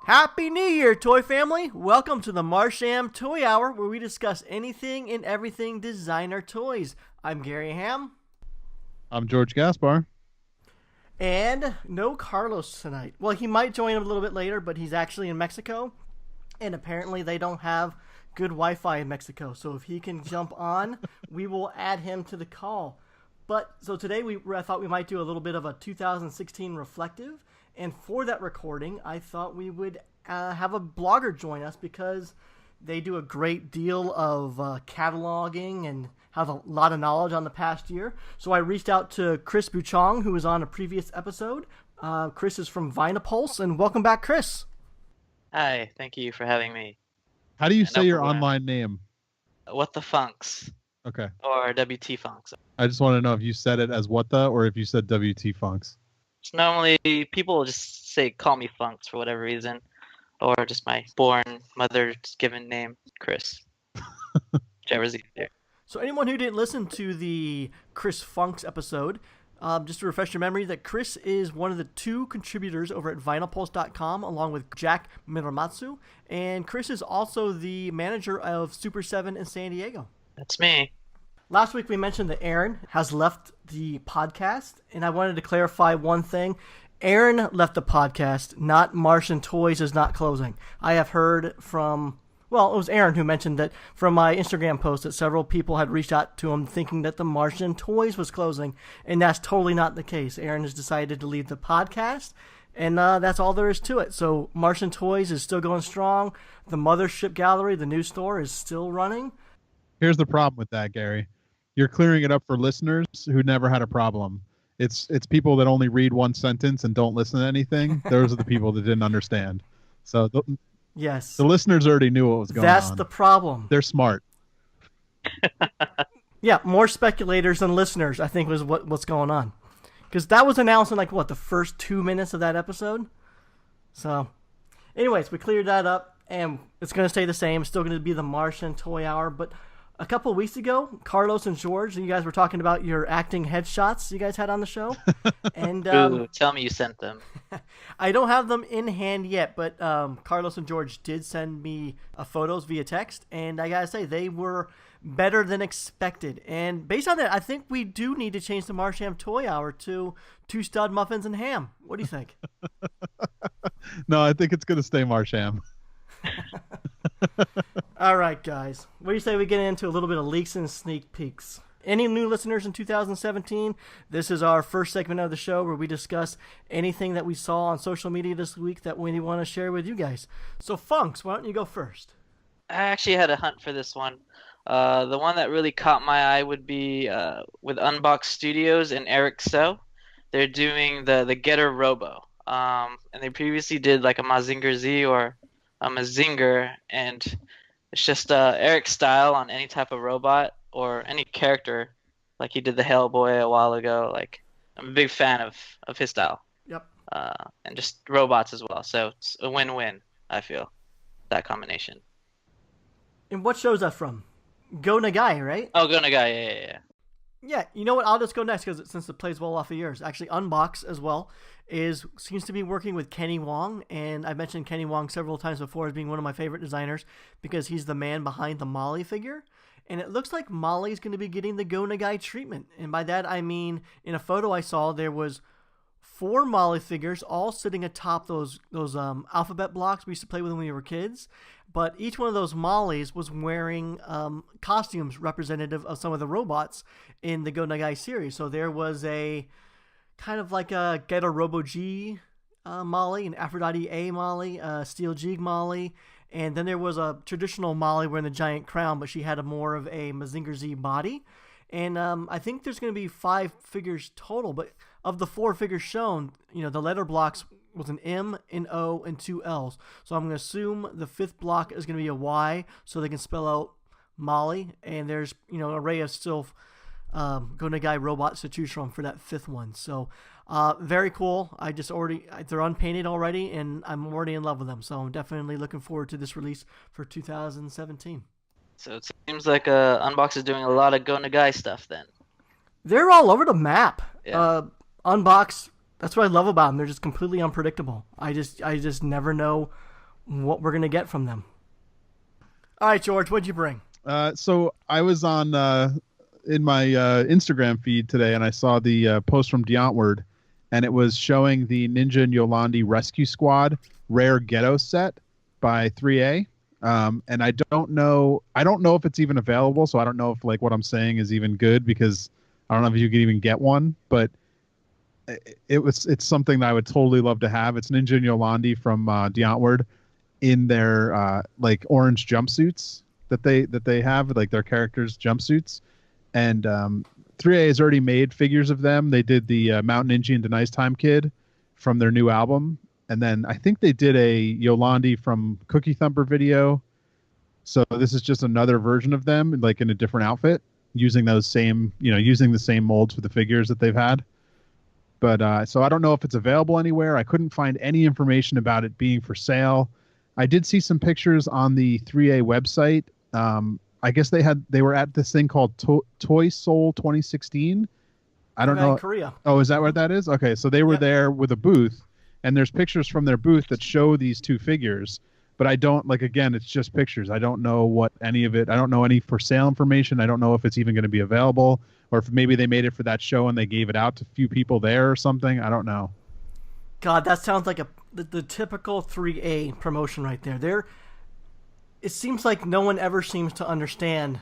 Happy New Year, toy family! Welcome to the Marsham Toy Hour, where we discuss anything and everything designer toys. I'm Gary Ham. I'm George Gaspar. And no Carlos tonight. Well, he might join a little bit later, but he's actually in Mexico. And apparently they don't have good Wi-Fi in Mexico. So if he can jump on, we will add him to the call. So today I thought we might do a little bit of a 2016 reflective. And for that recording, I thought we would have a blogger join us because they do a great deal of cataloging and have a lot of knowledge on the past year. So I reached out to Kris Butiong, who was on a previous episode. Kris is from Vinapulse, and welcome back, Kris. Hi, thank you for having me. How do you say your online name? What the Funks. Okay. Or WT Funks. I just want to know if you said it as what the, or if you said WT Funks. Normally, people just call me Funks for whatever reason, or just my born mother's given name, Kris. Whichever's easier. So anyone who didn't listen to the Kris Funks episode, just to refresh your memory, that Kris is one of the two contributors over at Vinapulse.com, along with Jack Miramatsu, and Kris is also the manager of Super 7 in San Diego. That's me. Last week we mentioned that Aaron has left the podcast, and I wanted to clarify one thing. Aaron left the podcast, not Martian Toys is not closing. I have heard from, it was Aaron who mentioned that from my Instagram post that several people had reached out to him thinking that the Martian Toys was closing, and that's totally not the case. Aaron has decided to leave the podcast, and that's all there is to it. So Martian Toys is still going strong. The Mothership Gallery, the new store, is still running. Here's the problem with that, Gary. You're clearing it up for listeners who never had a problem. It's people that only read one sentence and don't listen to anything. Those are the people that didn't understand. So yes, the listeners already knew what was going on. That's the problem. They're smart. Yeah, more speculators than listeners, I think, was what's going on. Because that was announced in the first 2 minutes of that episode. So, anyways, we cleared that up, and it's going to stay the same. It's still going to be the Martian Toy Hour, but a couple of weeks ago, Carlos and George, you guys were talking about your acting headshots you guys had on the show. And Ooh, tell me you sent them. I don't have them in hand yet, but Carlos and George did send me photos via text, and I gotta say, they were better than expected. And based on that, I think we do need to change the Marsham Toy Hour to Two Stud Muffins and Ham. What do you think? No, I think it's going to stay Marsham. All right, guys. What do you say we get into a little bit of leaks and sneak peeks? Any new listeners in 2017? This is our first segment of the show where we discuss anything that we saw on social media this week that we want to share with you guys. So, Funks, why don't you go first? I actually had a hunt for this one. The one that really caught my eye would be with Unbox Studios and Eric So. They're doing the Getter Robo. And they previously did like a Mazinger Z or a Mazinger, and it's just Eric's style on any type of robot or any character. Like he did the Hellboy a while ago. Like I'm a big fan of his style. Yep. And just robots as well. So it's a win-win, I feel, that combination. And what show's that from? Go Nagai, right? Oh, Go Nagai, yeah. Yeah, you know what? I'll just go next since it plays well off of yours. Actually, Unbox as well seems to be working with Kenny Wong, and I've mentioned Kenny Wong several times before as being one of my favorite designers because he's the man behind the Molly figure. And it looks like Molly's going to be getting the Go Nagai treatment. And by that, I mean, in a photo I saw, there was 4 Molly figures all sitting atop those alphabet blocks we used to play with when we were kids. But each one of those Mollys was wearing costumes representative of some of the robots in the Go Nagai series. So there was a kind of like a Getter Robo G Molly, an Aphrodite A Molly, Steel Jig Molly, and then there was a traditional Molly wearing the giant crown, but she had more of a Mazinger Z body. And I think there's going to be 5 figures total, but of the 4 figures shown, the letter blocks was an M, an O, and 2 L's. So I'm going to assume the 5th block is going to be a Y, so they can spell out Molly. And there's, an array of still Go Nagai robots to choose from for that 5th one. So very cool. They're unpainted already, and I'm already in love with them. So I'm definitely looking forward to this release for 2017. So it seems like Unbox is doing a lot of Go Nagai stuff then. They're all over the map. Yeah. Unbox, that's what I love about them. They're just completely unpredictable. I just never know what we're gonna get from them. All right, George, what'd you bring? So I was on in my Instagram feed today, and I saw the post from Deontward, and it was showing the Ninja and Yolandi Rescue Squad rare ghetto set by 3A. And I don't know if it's even available, so I don't know if like what I'm saying is even good, because I don't know if you could even get one, but it's something that I would totally love to have. It's Ninja and Yolandi from Deontward in their like orange jumpsuits that they have, like their characters' jumpsuits, and 3A has already made figures of them. They did the Mountain Ninja and the Nice Time Kid from their new album, and then I think they did a Yolandi from Cookie Thumper video. So this is just another version of them, like in a different outfit, using those same, using the same molds for the figures that they've had. But so I don't know if it's available anywhere. I couldn't find any information about it being for sale. I did see some pictures on the 3A website. I guess they were at this thing called Toy Soul 2016. I don't know. In Korea. Oh, is that what that is? Okay, so they were there with a booth, and there's pictures from their booth that show these two figures. But I don't, like, again, it's just pictures. I don't know what any of it, I don't know any for sale information. I don't know if it's even going to be available, or if maybe they made it for that show and they gave it out to a few people there or something. I don't know. God, that sounds like the typical 3A promotion right there. It seems like no one ever seems to understand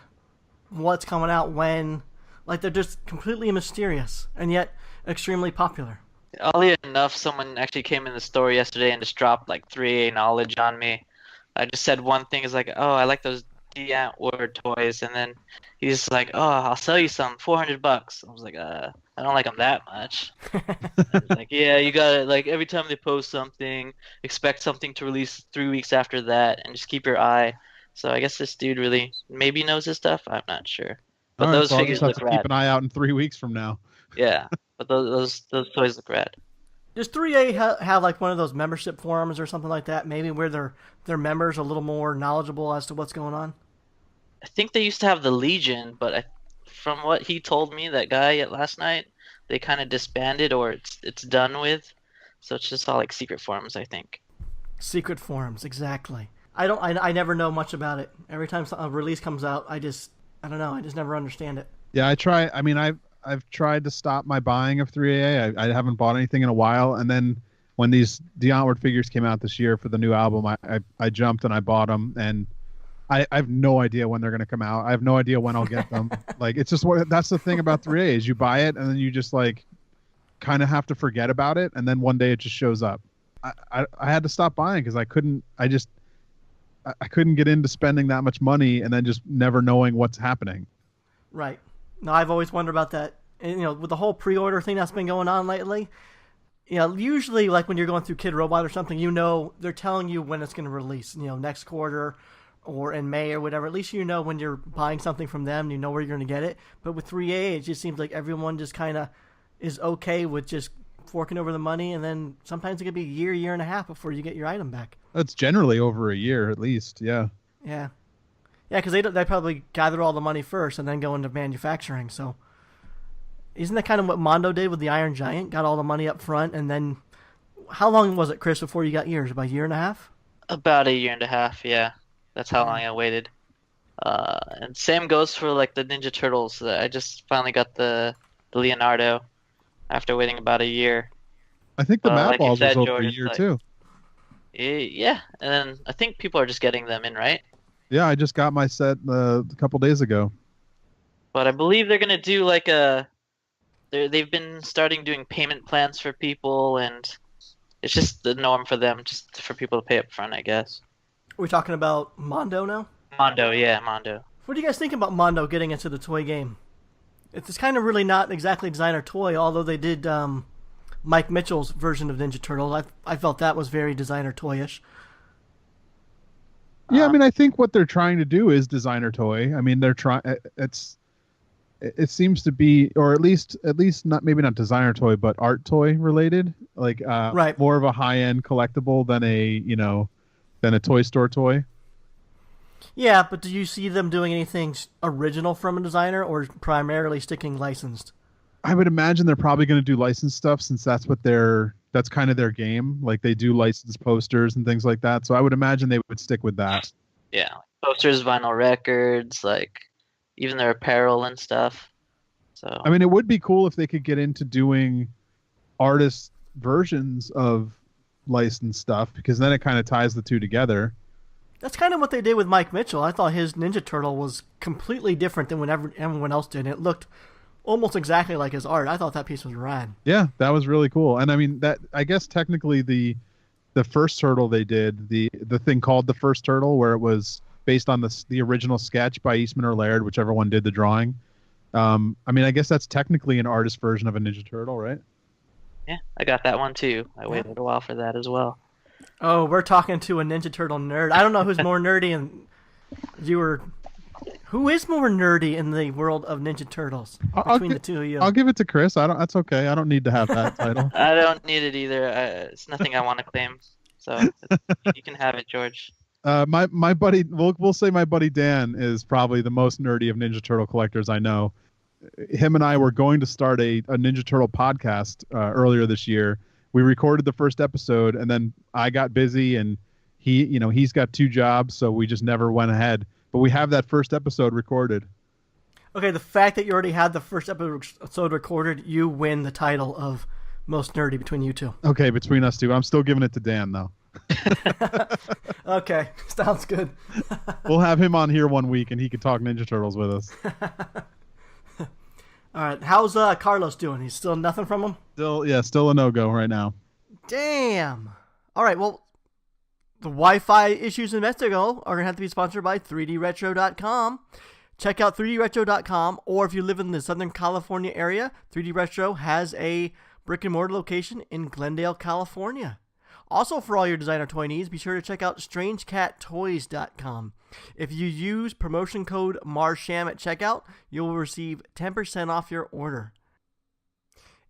what's coming out when. Like, they're just completely mysterious and yet extremely popular. Oddly enough, someone actually came in the store yesterday and just dropped like 3A knowledge on me. I just said one thing, is like, oh, I like those Deontward toys, and then he's like, oh, I'll sell you some, $400. I was like, I don't like them that much. Like, yeah, you gotta, like, every time they post something, expect something to release 3 weeks after that, and just keep your eye. So I guess this dude really maybe knows his stuff. I'm not sure. But those figures look rad. Keep an eye out in 3 weeks from now. Yeah. But those toys look rad. Does 3A have like one of those membership forums or something like that? Maybe where their members are a little more knowledgeable as to what's going on? I think they used to have the Legion, but from what he told me, that guy last night, they kind of disbanded, or it's done with. So it's just all like secret forums, I think. Secret forums, exactly. I never know much about it. Every time a release comes out, I don't know. I just never understand it. Yeah, I've tried to stop my buying of 3A. I haven't bought anything in a while. And then when these Deontward figures came out this year for the new album, I jumped and I bought them. And I have no idea when they're going to come out. I have no idea when I'll get them. Like, it's just that's the thing about 3A is you buy it and then you just like kind of have to forget about it. And then one day it just shows up. I had to stop buying because I couldn't get into spending that much money and then just never knowing what's happening. Right. No, I've always wondered about that. And, with the whole pre-order thing that's been going on lately, usually like when you're going through Kid Robot or something, they're telling you when it's going to release, next quarter or in May or whatever. At least when you're buying something from them, you know where you're going to get it. But with 3A, it just seems like everyone just kind of is okay with just forking over the money, and then sometimes it could be a year and a half before you get your item back. That's generally over a year at least, yeah. Yeah. Yeah, because they probably gather all the money first and then go into manufacturing. So, isn't that kind of what Mondo did with the Iron Giant? Got all the money up front, and then how long was it, Chris, before you got yours? About a year and a half? About a year and a half, yeah. That's how long I waited. And same goes for like the Ninja Turtles. I just finally got the Leonardo after waiting about a year. I think the Mad Balls was over George, a year too. Yeah, and then I think people are just getting them in, right? Yeah, I just got my set a couple days ago. But I believe they're gonna do like they've been starting doing payment plans for people, and it's just the norm for them, just for people to pay up front, I guess. Are we talking about Mondo now? Mondo, yeah, Mondo. What do you guys think about Mondo getting into the toy game? It's kind of really not exactly designer toy, although they did Mike Mitchell's version of Ninja Turtles. I felt that was very designer toyish. Yeah, I mean, I think what they're trying to do is designer toy. I mean, they're trying. It seems to be, or at least not, maybe not designer toy, but art toy related. Like, right. More of a high end collectible than a toy store toy. Yeah, but do you see them doing anything original from a designer, or primarily sticking licensed? I would imagine they're probably going to do licensed stuff since that's kind of their game. Like they do licensed posters and things like that. So I would imagine they would stick with that. Yeah, posters, vinyl records, like even their apparel and stuff. So I mean, it would be cool if they could get into doing artist versions of licensed stuff, because then it kind of ties the two together. That's kind of what they did with Mike Mitchell. I thought his Ninja Turtle was completely different than what everyone else did. It looked almost exactly like his art. I thought that piece was rad. Yeah, that was really cool. And I mean, that I guess technically the first turtle they did, the thing called the first turtle, where it was based on the original sketch by Eastman or Laird, whichever one did the drawing. I mean, I guess that's technically an artist version of a Ninja Turtle, right? yeah, I got that one too. I waited a while for that as well. Oh, we're talking to a Ninja Turtle nerd. I don't know who's more nerdy, and who is more nerdy in the world of Ninja Turtles between the two of you? I'll give it to Kris. That's okay. I don't need to have that title. I don't need it either. It's nothing I want to claim. So you can have it, George. My buddy, we'll say my buddy Dan is probably the most nerdy of Ninja Turtle collectors I know. Him and I were going to start a Ninja Turtle podcast earlier this year. We recorded the first episode, and then I got busy, and he's got 2 jobs, so we just never went ahead. But we have that first episode recorded. Okay, the fact that you already had the first episode recorded, you win the title of most nerdy between you two. Okay, between us two. I'm still giving it to Dan, though. Okay, sounds good. We'll have him on here one week, and he can talk Ninja Turtles with us. All right, how's Carlos doing? He's still nothing from him? Still a no-go right now. Damn. All right, well, the Wi-Fi issues in Mexico are going to have to be sponsored by 3dretro.com. Check out 3dretro.com, or if you live in the Southern California area, 3D Retro has a brick-and-mortar location in Glendale, California. Also, for all your designer toy needs, be sure to check out StrangeCatToys.com. If you use promotion code Marsham at checkout, you will receive 10% off your order.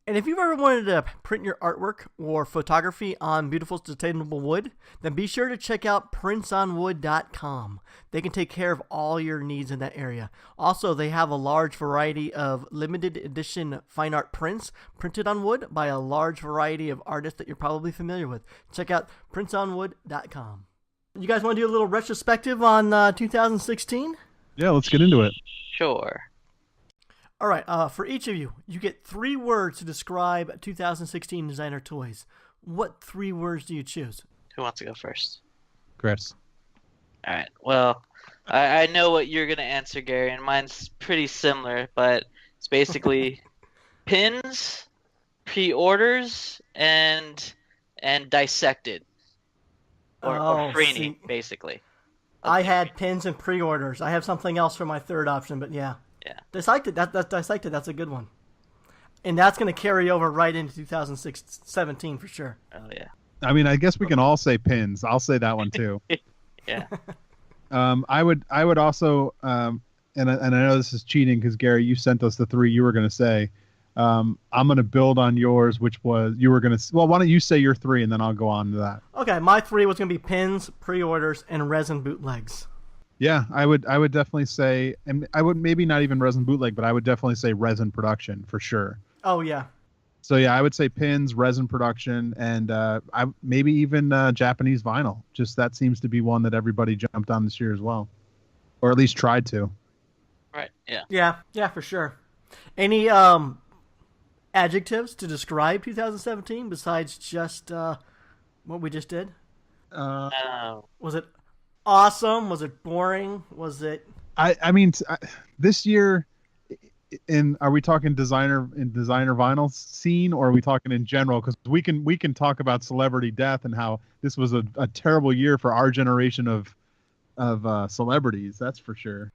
And if you've ever wanted to print your artwork or photography on beautiful sustainable wood, then be sure to check out printsonwood.com. They can take care of all your needs in that area. Also, they have a large variety of limited edition fine art prints printed on wood by a large variety of artists that you're probably familiar with. Check out printsonwood.com. You guys want to do a little retrospective on 2016? Yeah, let's get into it. Sure. All right, for each of you, you get 3 words to describe 2016 designer toys. What 3 words do you choose? Who wants to go first? Kris. All right. Well, I know what you're going to answer, Gary, and mine's pretty similar, but it's basically pins, pre-orders, and dissected. Or freening, basically. I had pins and pre-orders. I have something else for my third option, but yeah. Yeah. Dissected. That's dissected. That's a good one. And that's going to carry over right into 2017 for sure. Oh, yeah. I mean, I guess we can all say pins. I'll say that one too. Yeah. I would also, and I know this is cheating because Gary, you sent us the 3 you were going to say. I'm going to build on yours, which was you were going to. Well, why don't you say your 3 and then I'll go on to that. Okay, my 3 was going to be pins, pre-orders, and resin bootlegs. Yeah, I would definitely say, and I would maybe not even resin bootleg, but I would definitely say resin production for sure. Oh yeah. So yeah, I would say pins, resin production, and I maybe even Japanese vinyl. Just that seems to be one that everybody jumped on this year as well, or at least tried to. Right. Yeah. Yeah, for sure. Any adjectives to describe 2017 besides just what we just did? No. Was it awesome? Was it boring? Was it? I mean, this year, are we talking designer vinyl scene, or are we talking in general? Because we can talk about celebrity death and how this was a terrible year for our generation of celebrities. That's for sure.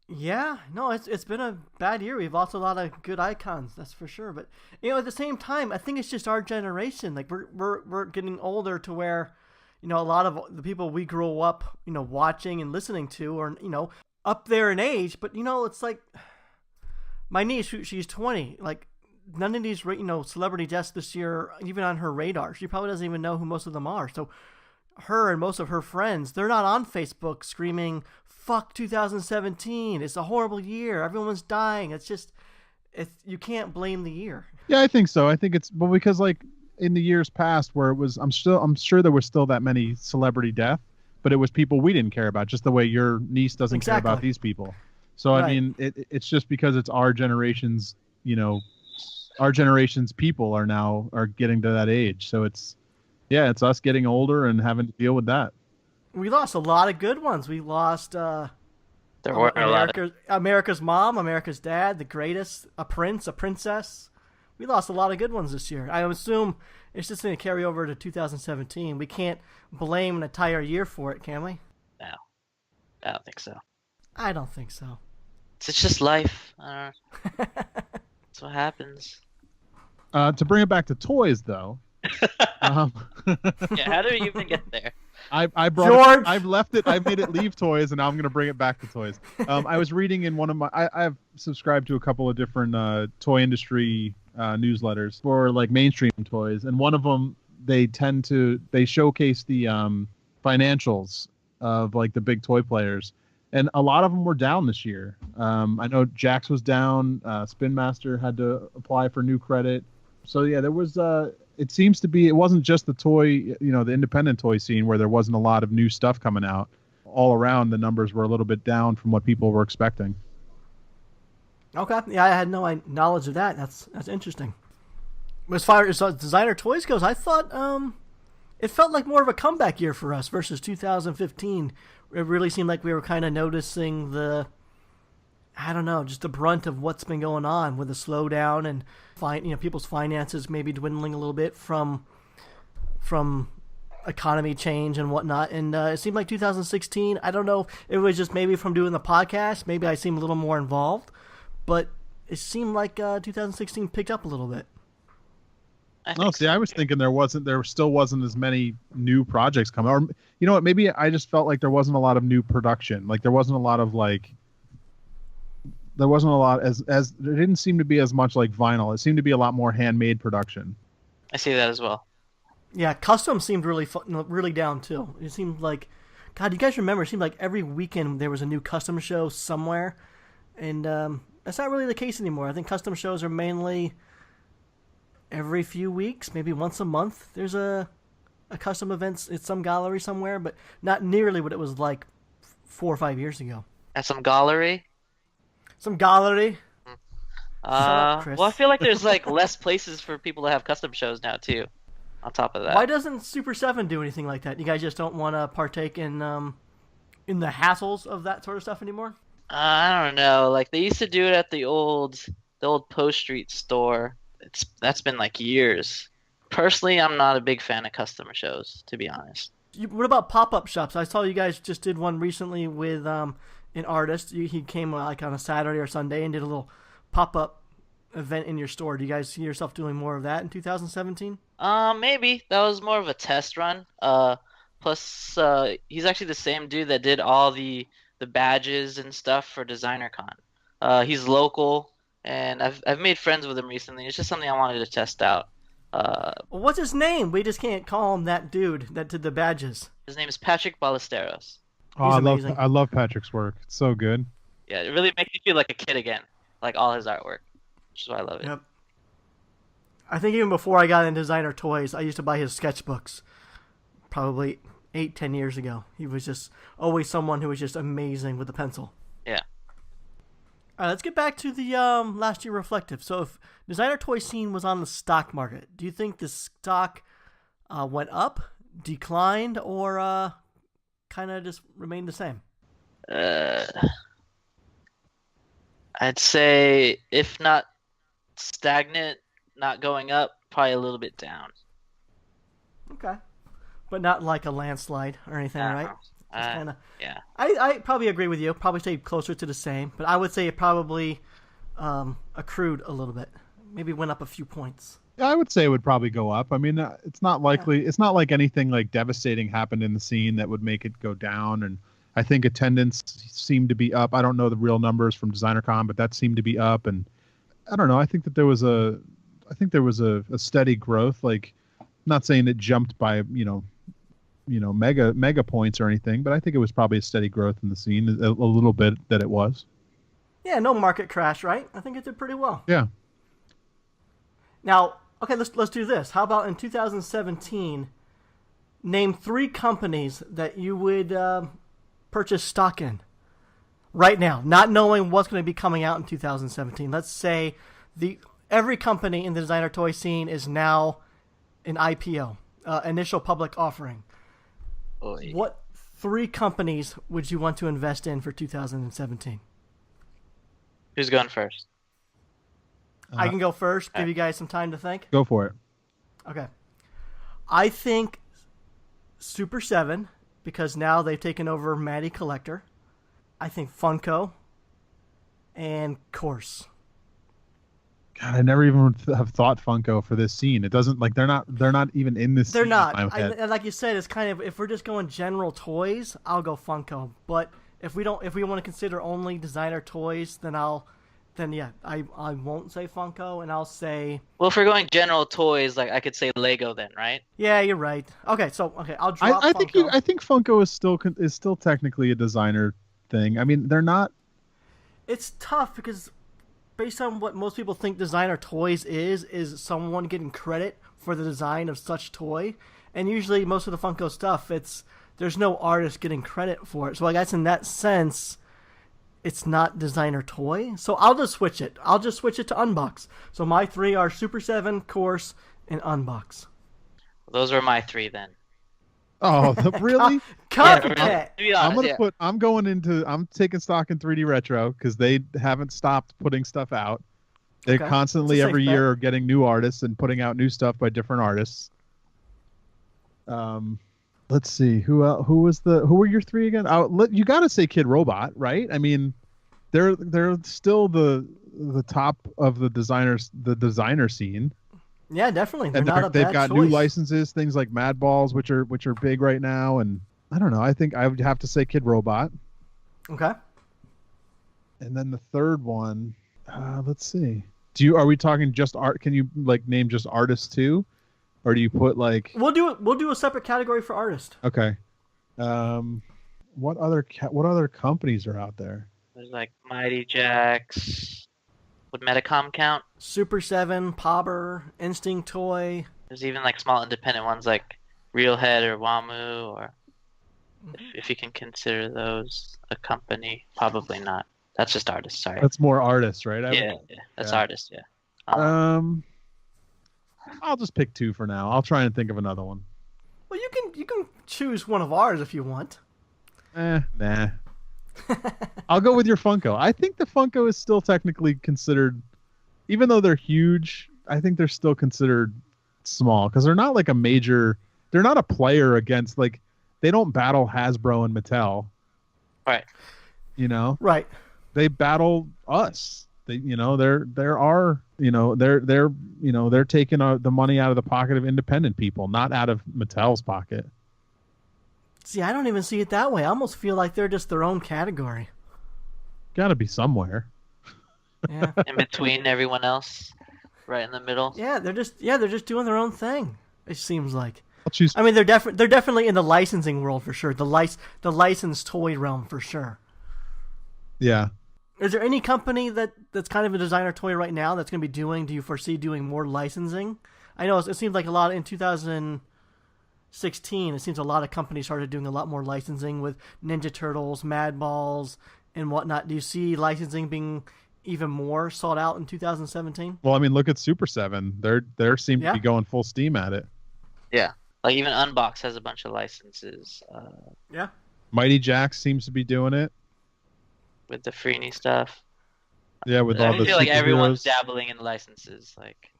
Yeah, no, it's been a bad year. We've lost a lot of good icons, that's for sure. But at the same time, I think it's just our generation. Like we're getting older to where, a lot of the people we grew up, watching and listening to are, up there in age. But it's like my niece, she's 20. Like none of these, celebrity deaths this year, even on her radar. She probably doesn't even know who most of them are. So her and most of her friends, they're not on Facebook screaming, "Fuck 2017! It's a horrible year. Everyone's dying." It's just, you can't blame the year. Yeah, I think so. I think it's because like in the years past where it was, I'm sure there was still that many celebrity death, but it was people we didn't care about, just the way your niece doesn't care about Exactly. these people. So Right. I mean, it's just because it's our generation's, our generation's people are getting to that age. So it's us getting older and having to deal with that. We lost a lot of good ones. We lost There weren't a lot of. America's mom, America's dad, the greatest, a prince, a princess. We lost a lot of good ones this year. I assume it's just going to carry over to 2017. We can't blame an entire year for it, can we? No, I don't think so. I don't think so. It's just life. That's what happens. To bring it back to toys, though. Yeah, how do we even get there? I brought George! I've left it. I made it leave toys, and now I'm going to bring it back to toys. I was reading in one of my. I've subscribed to a couple of different toy industry newsletters for like mainstream toys, and one of them they showcase the financials of like the big toy players, and a lot of them were down this year. I know Jax was down. Spin Master had to apply for new credit. So yeah, there was. It seems to be. It wasn't just the toy, the independent toy scene where there wasn't a lot of new stuff coming out. All around, the numbers were a little bit down from what people were expecting. Okay, yeah, I had no knowledge of that. That's interesting. As far as designer toys goes, I thought it felt like more of a comeback year for us versus 2015. It really seemed like we were kind of noticing just the brunt of what's been going on with the slowdown and people's finances maybe dwindling a little bit from economy change and whatnot. And it seemed like 2016. I don't know if it was just maybe from doing the podcast. Maybe I seemed a little more involved, but it seemed like 2016 picked up a little bit. I was thinking there still wasn't as many new projects coming. Or you know what? Maybe I just felt like there wasn't a lot of new production. Like there wasn't a lot of as there didn't seem to be as much like vinyl. It seemed to be a lot more handmade production. I see that as well. Yeah, custom seemed really down too. It seemed like, God, you guys remember? It seemed like every weekend there was a new custom show somewhere, and that's not really the case anymore. I think custom shows are mainly every few weeks, maybe once a month. There's a custom event at some gallery somewhere, but not nearly what it was like 4 or 5 years ago. At some gallery. Some gallery. Well, I feel like there's like less places for people to have custom shows now too. On top of that, why doesn't Super 7 do anything like that? You guys just don't want to partake in the hassles of that sort of stuff anymore? I don't know. Like they used to do it at the old Post Street store. That's been like years. Personally, I'm not a big fan of customer shows, to be honest. What about pop-up shops? I saw you guys just did one recently with an artist. He came like on a Saturday or Sunday and did a little pop-up event in your store. Do you guys see yourself doing more of that in 2017? Maybe that was more of a test run. Plus, he's actually the same dude that did all the badges and stuff for DesignerCon. He's local, and I've made friends with him recently. It's just something I wanted to test out. What's his name? We just can't call him that dude that did the badges. His name is Patrick Ballesteros. Oh, I love Patrick's work. It's so good. Yeah, it really makes you feel like a kid again, like all his artwork, which is why I love it. Yep. I think even before I got into designer toys, I used to buy his sketchbooks. Probably 8-10 years ago. He was just always someone who was just amazing with the pencil. Yeah. All right, let's get back to the last year reflective. So if designer toy scene was on the stock market, do you think the stock went up, declined, or kind of just remained the same? I'd say if not stagnant, not going up, probably a little bit down. Okay. But not like a landslide or anything, right? Just kinda, yeah. I probably agree with you. Probably stay closer to the same, but I would say it probably accrued a little bit. Maybe went up a few points. Yeah, I would say it would probably go up. I mean, it's not likely. Yeah. It's not like anything like devastating happened in the scene that would make it go down. And I think attendance seemed to be up. I don't know the real numbers from DesignerCon, but that seemed to be up. And I don't know. I think that there was a steady growth. Like, I'm not saying it jumped by mega points or anything, but I think it was probably a steady growth in the scene, a little bit that it was. Yeah, no market crash, right? I think it did pretty well. Yeah. Now, okay, let's do this. How about in 2017, name 3 companies that you would purchase stock in right now, not knowing what's going to be coming out in 2017. Let's say every company in the designer toy scene is now an IPO, initial public offering. Oy. What 3 companies would you want to invest in for 2017? Who's going first? I can go first. Give you guys some time to think. Go for it. Okay. I think Super 7, because now they've taken over Matty Collector. I think Funko and Course. God, I never even have thought Funko for this scene. It doesn't like they're not even in this. They're scene not. in my head. And like you said, it's kind of, if we're just going general toys, I'll go Funko. But if we want to consider only designer toys, then I won't say Funko, and I'll say. Well, if we're going general toys, like I could say Lego then, right? Yeah, you're right. Okay, I'll drop. I Funko. think Funko is still technically a designer thing. I mean, they're not. It's tough because, based on what most people think designer toys is someone getting credit for the design of such toy, and usually most of the Funko stuff, there's no artist getting credit for it. So I guess in that sense, it's not designer toy. So I'll just switch it. I'll just switch it to Unbox. So my 3 are Super 7, Course, and Unbox. Those were my 3 then. Oh, really? Copycat. To be honest, I'm taking stock in 3D Retro because they haven't stopped putting stuff out. They Okay. constantly It's a safe every bet. year are getting new artists and putting out new stuff by different artists. Let's see who were your 3 again? You got to say Kid Robot, right? I mean, they're still the top of the designer scene. Yeah, definitely. They're And not a they've bad got choice. new licenses, things like Mad Balls, which are big right now. And I don't know. I think I would have to say Kid Robot. Okay. And then the third one, let's see. Are we talking just art? Can you like name just artists too, or do you put like? We'll do a separate category for artist. Okay. What other companies are out there? there's like Mighty Jax. Would Metacom count? Super 7, Pobber, Instinct Toy. There's even like small independent ones like Realhead or Wamu, or if you can consider those a company, probably not. That's just artists. Sorry. That's more artists, right? Yeah, that's yeah. artists. Yeah. I'll just pick 2 for now. I'll try and think of another one. Well, you can choose one of ours if you want. Nah. I'll go with your Funko. I think the Funko is still technically considered, even though they're huge, I think they're still considered small because they're not like a major. They're not a player against like they don't battle Hasbro and Mattel. Right. You know. Right. They battle us. They're taking the money out of the pocket of independent people, not out of Mattel's pocket. See, I don't even see it that way. I almost feel like they're just their own category. Got to be somewhere. Yeah. In between everyone else, right in the middle. Yeah, they're just doing their own thing. It seems like. I'll choose. I mean, they're definitely in the licensing world for sure. The licensed toy realm for sure. Yeah. Is there any company that's kind of a designer toy right now that's going to be doing? Do you foresee doing more licensing? I know it seems like a lot in 2016. It seems a lot of companies started doing a lot more licensing with Ninja Turtles, Mad Balls, and whatnot. Do you see licensing being even more sought out in 2017? Well, I mean, look at Super 7. They seem to be going full steam at it. Yeah. Like even Unbox has a bunch of licenses. Yeah. Mighty Jax seems to be doing it. With the Freeney stuff. Yeah, with I all the feel like everyone's superheroes. dabbling in licenses. Like.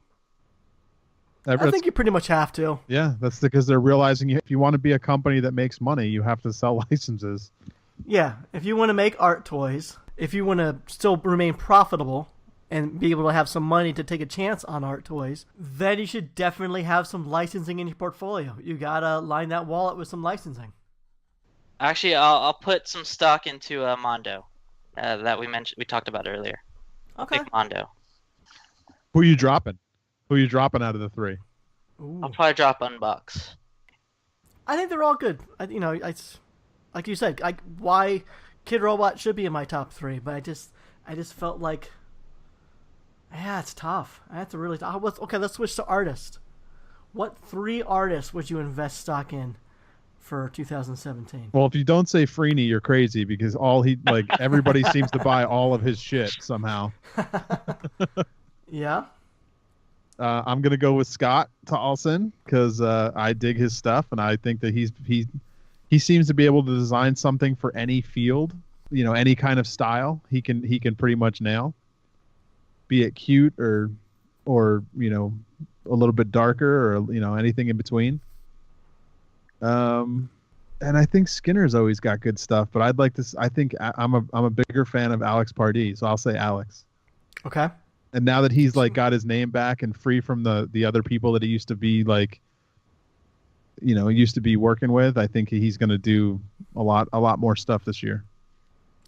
I think you pretty much have to. Yeah, that's because they're realizing if you want to be a company that makes money, you have to sell licenses. Yeah, if you want to make art toys, if you want to still remain profitable and be able to have some money to take a chance on art toys, then you should definitely have some licensing in your portfolio. You gotta line that wallet with some licensing. Actually, I'll put some stock into Mondo, that we talked about earlier. Okay. Pick Mondo. Who are you dropping? Who are you dropping out of the 3? Ooh. I'll probably drop Unbox. I think they're all good. It's like you said. Why Kid Robot should be in my top 3, but I just felt like, yeah, it's tough. I have to really. Okay, let's switch to artist. What 3 artists would you invest stock in for 2017? Well, if you don't say Freeney, you're crazy because everybody seems to buy all of his shit somehow. Yeah. I'm gonna go with Scott Tolson because I dig his stuff and I think that he seems to be able to design something for any field, any kind of style. He can pretty much nail. Be it cute or a little bit darker or anything in between. And I think Skinner's always got good stuff, but I think I'm a bigger fan of Alex Pardee, so I'll say Alex. Okay. And now that he's got his name back and free from the other people that he used to be working with, I think he's going to do a lot more stuff this year.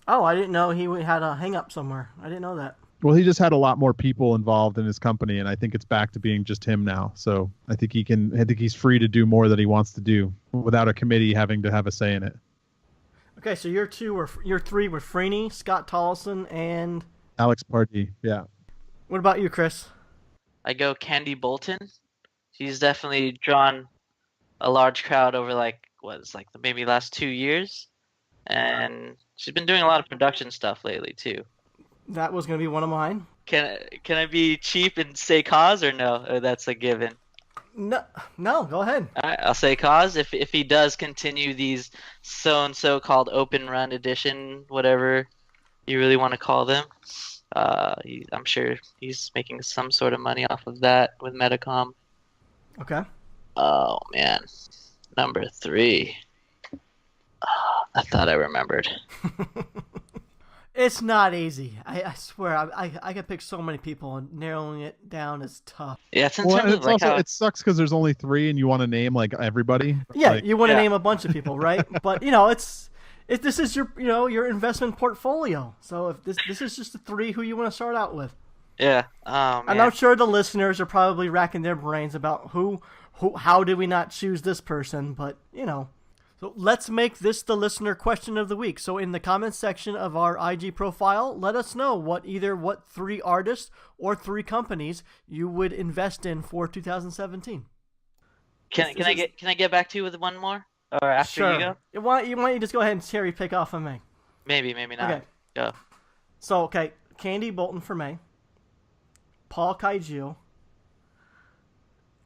Oh, I didn't know he had a hang up somewhere. I didn't know that. Well, he just had a lot more people involved in his company, and I think it's back to being just him now. So I think he's free to do more that he wants to do without a committee having to have a say in it. Okay, so your 3 were Freeney, Scott Tolson, and Alex Pardee. Yeah. What about you, Kris? I go Candy Bolton. She's definitely drawn a large crowd over maybe last 2 years, and she's been doing a lot of production stuff lately too. That was going to be one of mine. Can I be cheap and say KAWS or no? Or that's a given. No, go ahead. All right, I'll say KAWS if he does continue these so called open run edition, whatever you really want to call them. I'm sure he's making some sort of money off of that with Metacom. Okay. Oh man, number 3. I thought I remembered. It's not easy. I swear. I could pick so many people, and narrowing it down is tough. Yeah, it sucks because there's only 3, and you want to name everybody. Yeah, you want to name a bunch of people, right? But this is your investment portfolio. So if this is just the 3 who you want to start out with. Yeah. And I'm sure the listeners are probably racking their brains about how did we not choose this person, but So let's make this the listener question of the week. So in the comments section of our IG profile, let us know what 3 artists or 3 companies you would invest in for 2017. Can I get back to you with one more? Or after you go? Why don't you just go ahead and cherry pick off of me? Maybe not. Okay. Go. So Candy Bolton for me. Paul Kaiju.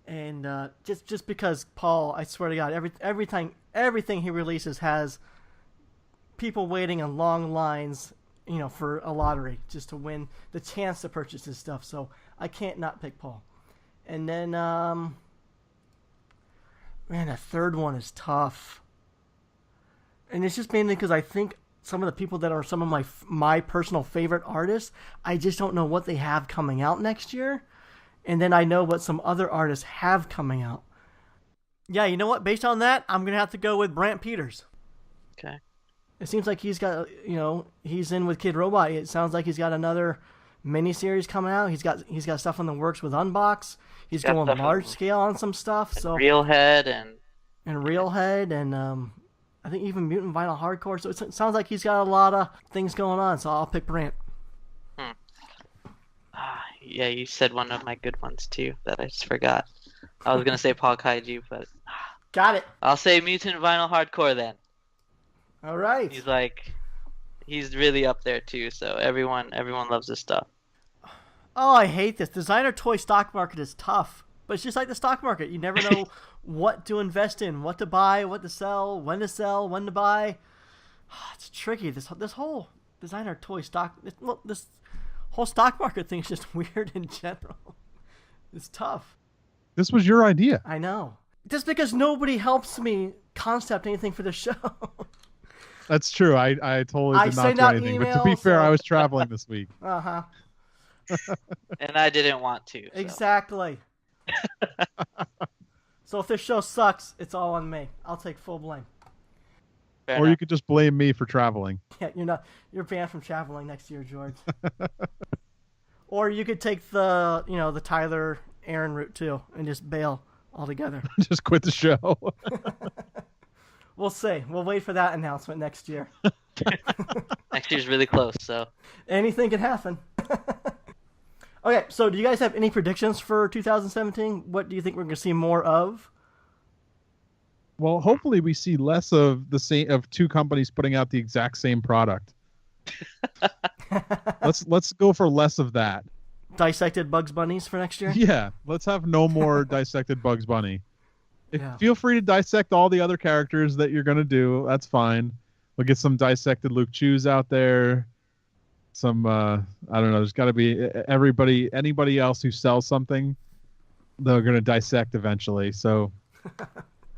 And just because Paul, I swear to God, everything he releases has people waiting in long lines, for a lottery just to win the chance to purchase his stuff. So I can't not pick Paul. And then, man, the third one is tough. And it's just mainly because I think some of the people that are some of my personal favorite artists, I just don't know what they have coming out next year. And then I know what some other artists have coming out. Yeah, you know what? Based on that, I'm going to have to go with Brant Peters. Okay. It seems like he's got, he's in with Kid Robot. It sounds like he's got another miniseries coming out. He's got stuff in the works with Unbox. He's going large scale on some stuff. So Reelhead and Reelhead and I think even Mutant Vinyl Hardcore. So it sounds like he's got a lot of things going on. So I'll pick Brant. Yeah, you said one of my good ones too that I just forgot. I was gonna say Paul Kaiju, but got it. I'll say Mutant Vinyl Hardcore then. All right. He's really up there too. So everyone loves his stuff. Oh, I hate this. Designer toy stock market is tough, but it's just like the stock market. You never know what to invest in, what to buy, what to sell, when to buy. It's tricky. This whole designer toy stock. This whole stock market thing is just weird in general. It's tough. This was your idea. I know. Just because nobody helps me concept anything for the show. That's true. I totally did not do anything. But to be fair, I was traveling this week. Uh-huh. And I didn't want to. So. Exactly. So if this show sucks, it's all on me. I'll take full blame. Fair or enough. you could just blame me for traveling. Yeah, you're banned from traveling next year, George. Or you could take the Tyler Aaron route too and just bail altogether. Just quit the show. We'll see. We'll wait for that announcement next year. Next year's really close, so. Anything can happen. Okay, so do you guys have any predictions for 2017? What do you think we're going to see more of? Well, hopefully we see less of the same of two companies putting out the exact same product. Let's go for less of that. Dissected Bugs Bunnies for next year? Yeah, let's have no more dissected Bugs Bunny. Yeah. Feel free to dissect all the other characters that you're gonna do. That's fine. We'll get some dissected Luke Chews out there. Some I don't know. There's got to be anybody else who sells something. They're gonna dissect eventually. So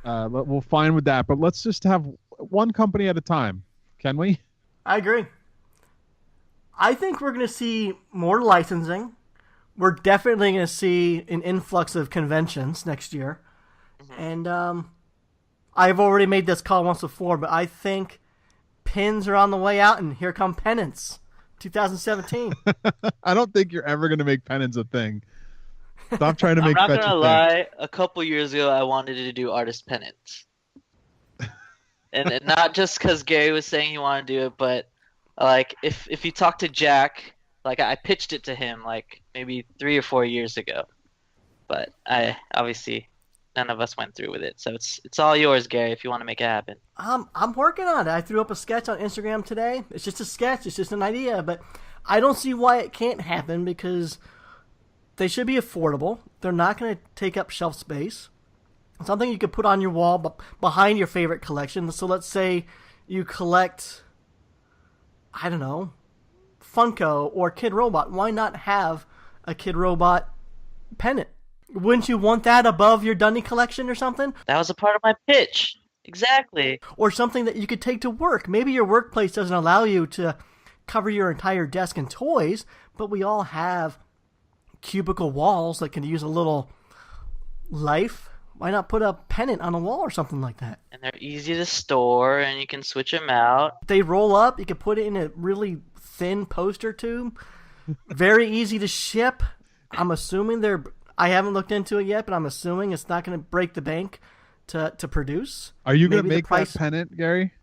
we'll fine with that. But let's just have one company at a time. Can we? I agree. I think we're going to see more licensing. We're definitely going to see an influx of conventions next year. And I've already made this call once before, but I think pins are on the way out, and here come pennants. 2017. I don't think you're ever going to make pennants a thing. Stop trying to make I'm not fetch gonna a lie. A couple years ago, I wanted to do artist pennants, and not just because Gary was saying he wanted to do it, but like if you talk to Jack, like I pitched it to him like maybe 3 or 4 years ago, but I obviously none of us went through with it. So it's all yours, Gary, if you want to make it happen. I'm working on it. I threw up a sketch on Instagram today. It's just a sketch. It's just an idea, but I don't see why it can't happen because they should be affordable. They're not going to take up shelf space. Something you could put on your wall behind your favorite collection. So let's say you collect, I don't know, Funko or Kid Robot. Why not have a Kid Robot pennant? Wouldn't you want that above your Dunny collection or something? That was a part of my pitch. Exactly. Or something that you could take to work. Maybe your workplace doesn't allow you to cover your entire desk in toys, but we all have cubicle walls that can use a little life. Why not put a pennant on a wall or something like that? And they're easy to store, and you can switch them out. They roll up. You can put it in a really thin poster tube. Very easy to ship. I'm assuming I haven't looked into it yet, but I'm assuming it's not going to break the bank to produce. Are you going to make that pennant, Gary?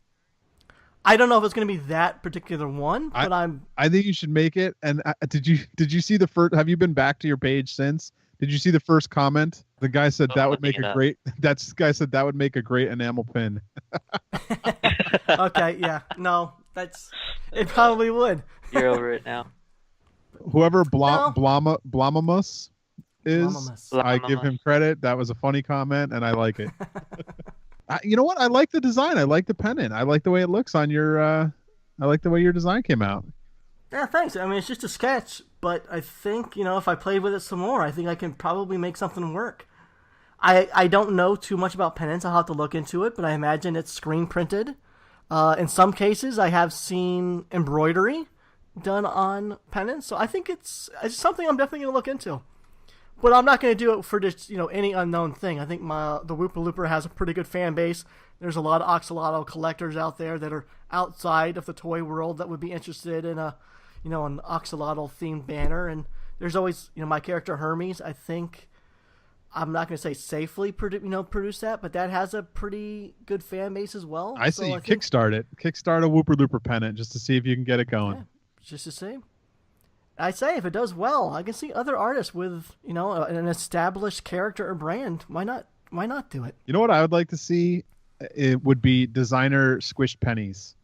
I don't know if it's going to be that particular one, but I think you should make it. And did you see the first? Have you been back to your page since? Did you see the first comment? The guy said that would make a great. That guy said that would make a great enamel pin. Okay, yeah, no, it probably would. You're over it now. Whoever Blamamus is, I give him credit. That was a funny comment, and I like it. You know what? I like the design. I like the pennant. I like the way it looks on your. I like the way your design came out. Yeah, thanks. I mean, it's just a sketch, but I think if I played with it some more, I think I can probably make something work. I don't know too much about pennants. I'll have to look into it, but I imagine it's screen printed. In some cases, I have seen embroidery done on pennants, so I think it's something I'm definitely going to look into. But I'm not going to do it for just any unknown thing. I think the Wooper Looper has a pretty good fan base. There's a lot of Oxalotl collectors out there that are outside of the toy world that would be interested in an Oxalotl themed banner. And there's always my character Hermes. I think I'm not going to say safely produce that, but that has a pretty good fan base as well. I see. Kickstart it. Kickstart a Wooper Looper pennant just to see if you can get it going. Yeah, just to see. I say if it does well, I can see other artists with an established character or brand. Why not do it? You know what I would like to see? It would be designer squished pennies.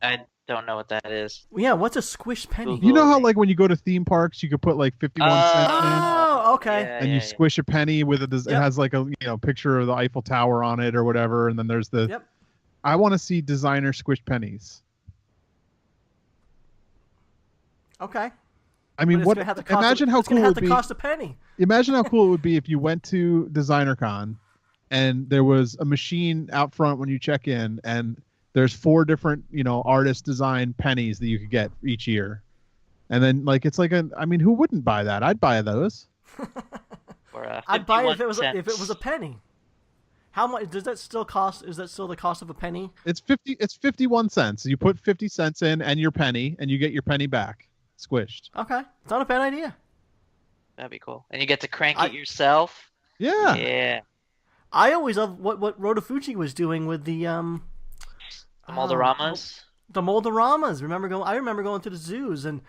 I don't know what that is. Yeah, what's a squish penny? You know how like when you go to theme parks, you could put like 51 cents in. Oh, okay. And you squish a penny with it has like a picture of the Eiffel Tower on it or whatever, and then there's the. Yep. I want to see designer squished pennies. Okay. I mean, imagine how cool it would be. Cost a penny. Imagine how cool it would be if you went to Designer Con and there was a machine out front when you check in, and there's 4 different, artist design pennies that you could get each year. And then it's like who wouldn't buy that? I'd buy those. I'd buy it if it was a penny. How much does that still cost? Is that still the cost of a penny? It's 51 cents. You put 50 cents in and your penny, and you get your penny back. Squished. Okay. It's not a bad idea. That'd be cool. And you get to crank it yourself. Yeah. Yeah. I always love what Rotofuji was doing with the Moldaramas. The Moldoramas. I remember going to the zoos, and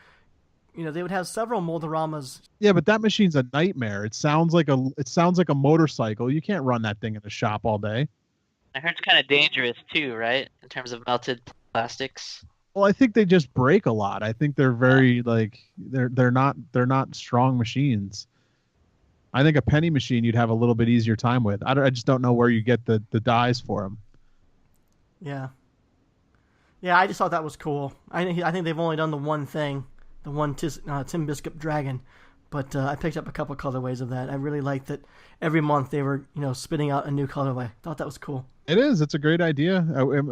they would have several Moldoramas. Yeah, but that machine's a nightmare. It sounds like a motorcycle. You can't run that thing in the shop all day. I heard it's kind of dangerous too, right? In terms of melted plastics. Well, I think they just break a lot. I think they're very they're not strong machines. I think a penny machine you'd have a little bit easier time with. I just don't know where you get the dies for them. Yeah. Yeah, I just thought that was cool. I think they've only done the one thing, the one Tim Biscuit Dragon, but I picked up a couple colorways of that. I really liked that every month they were spitting out a new colorway. Thought that was cool. It is. It's a great idea.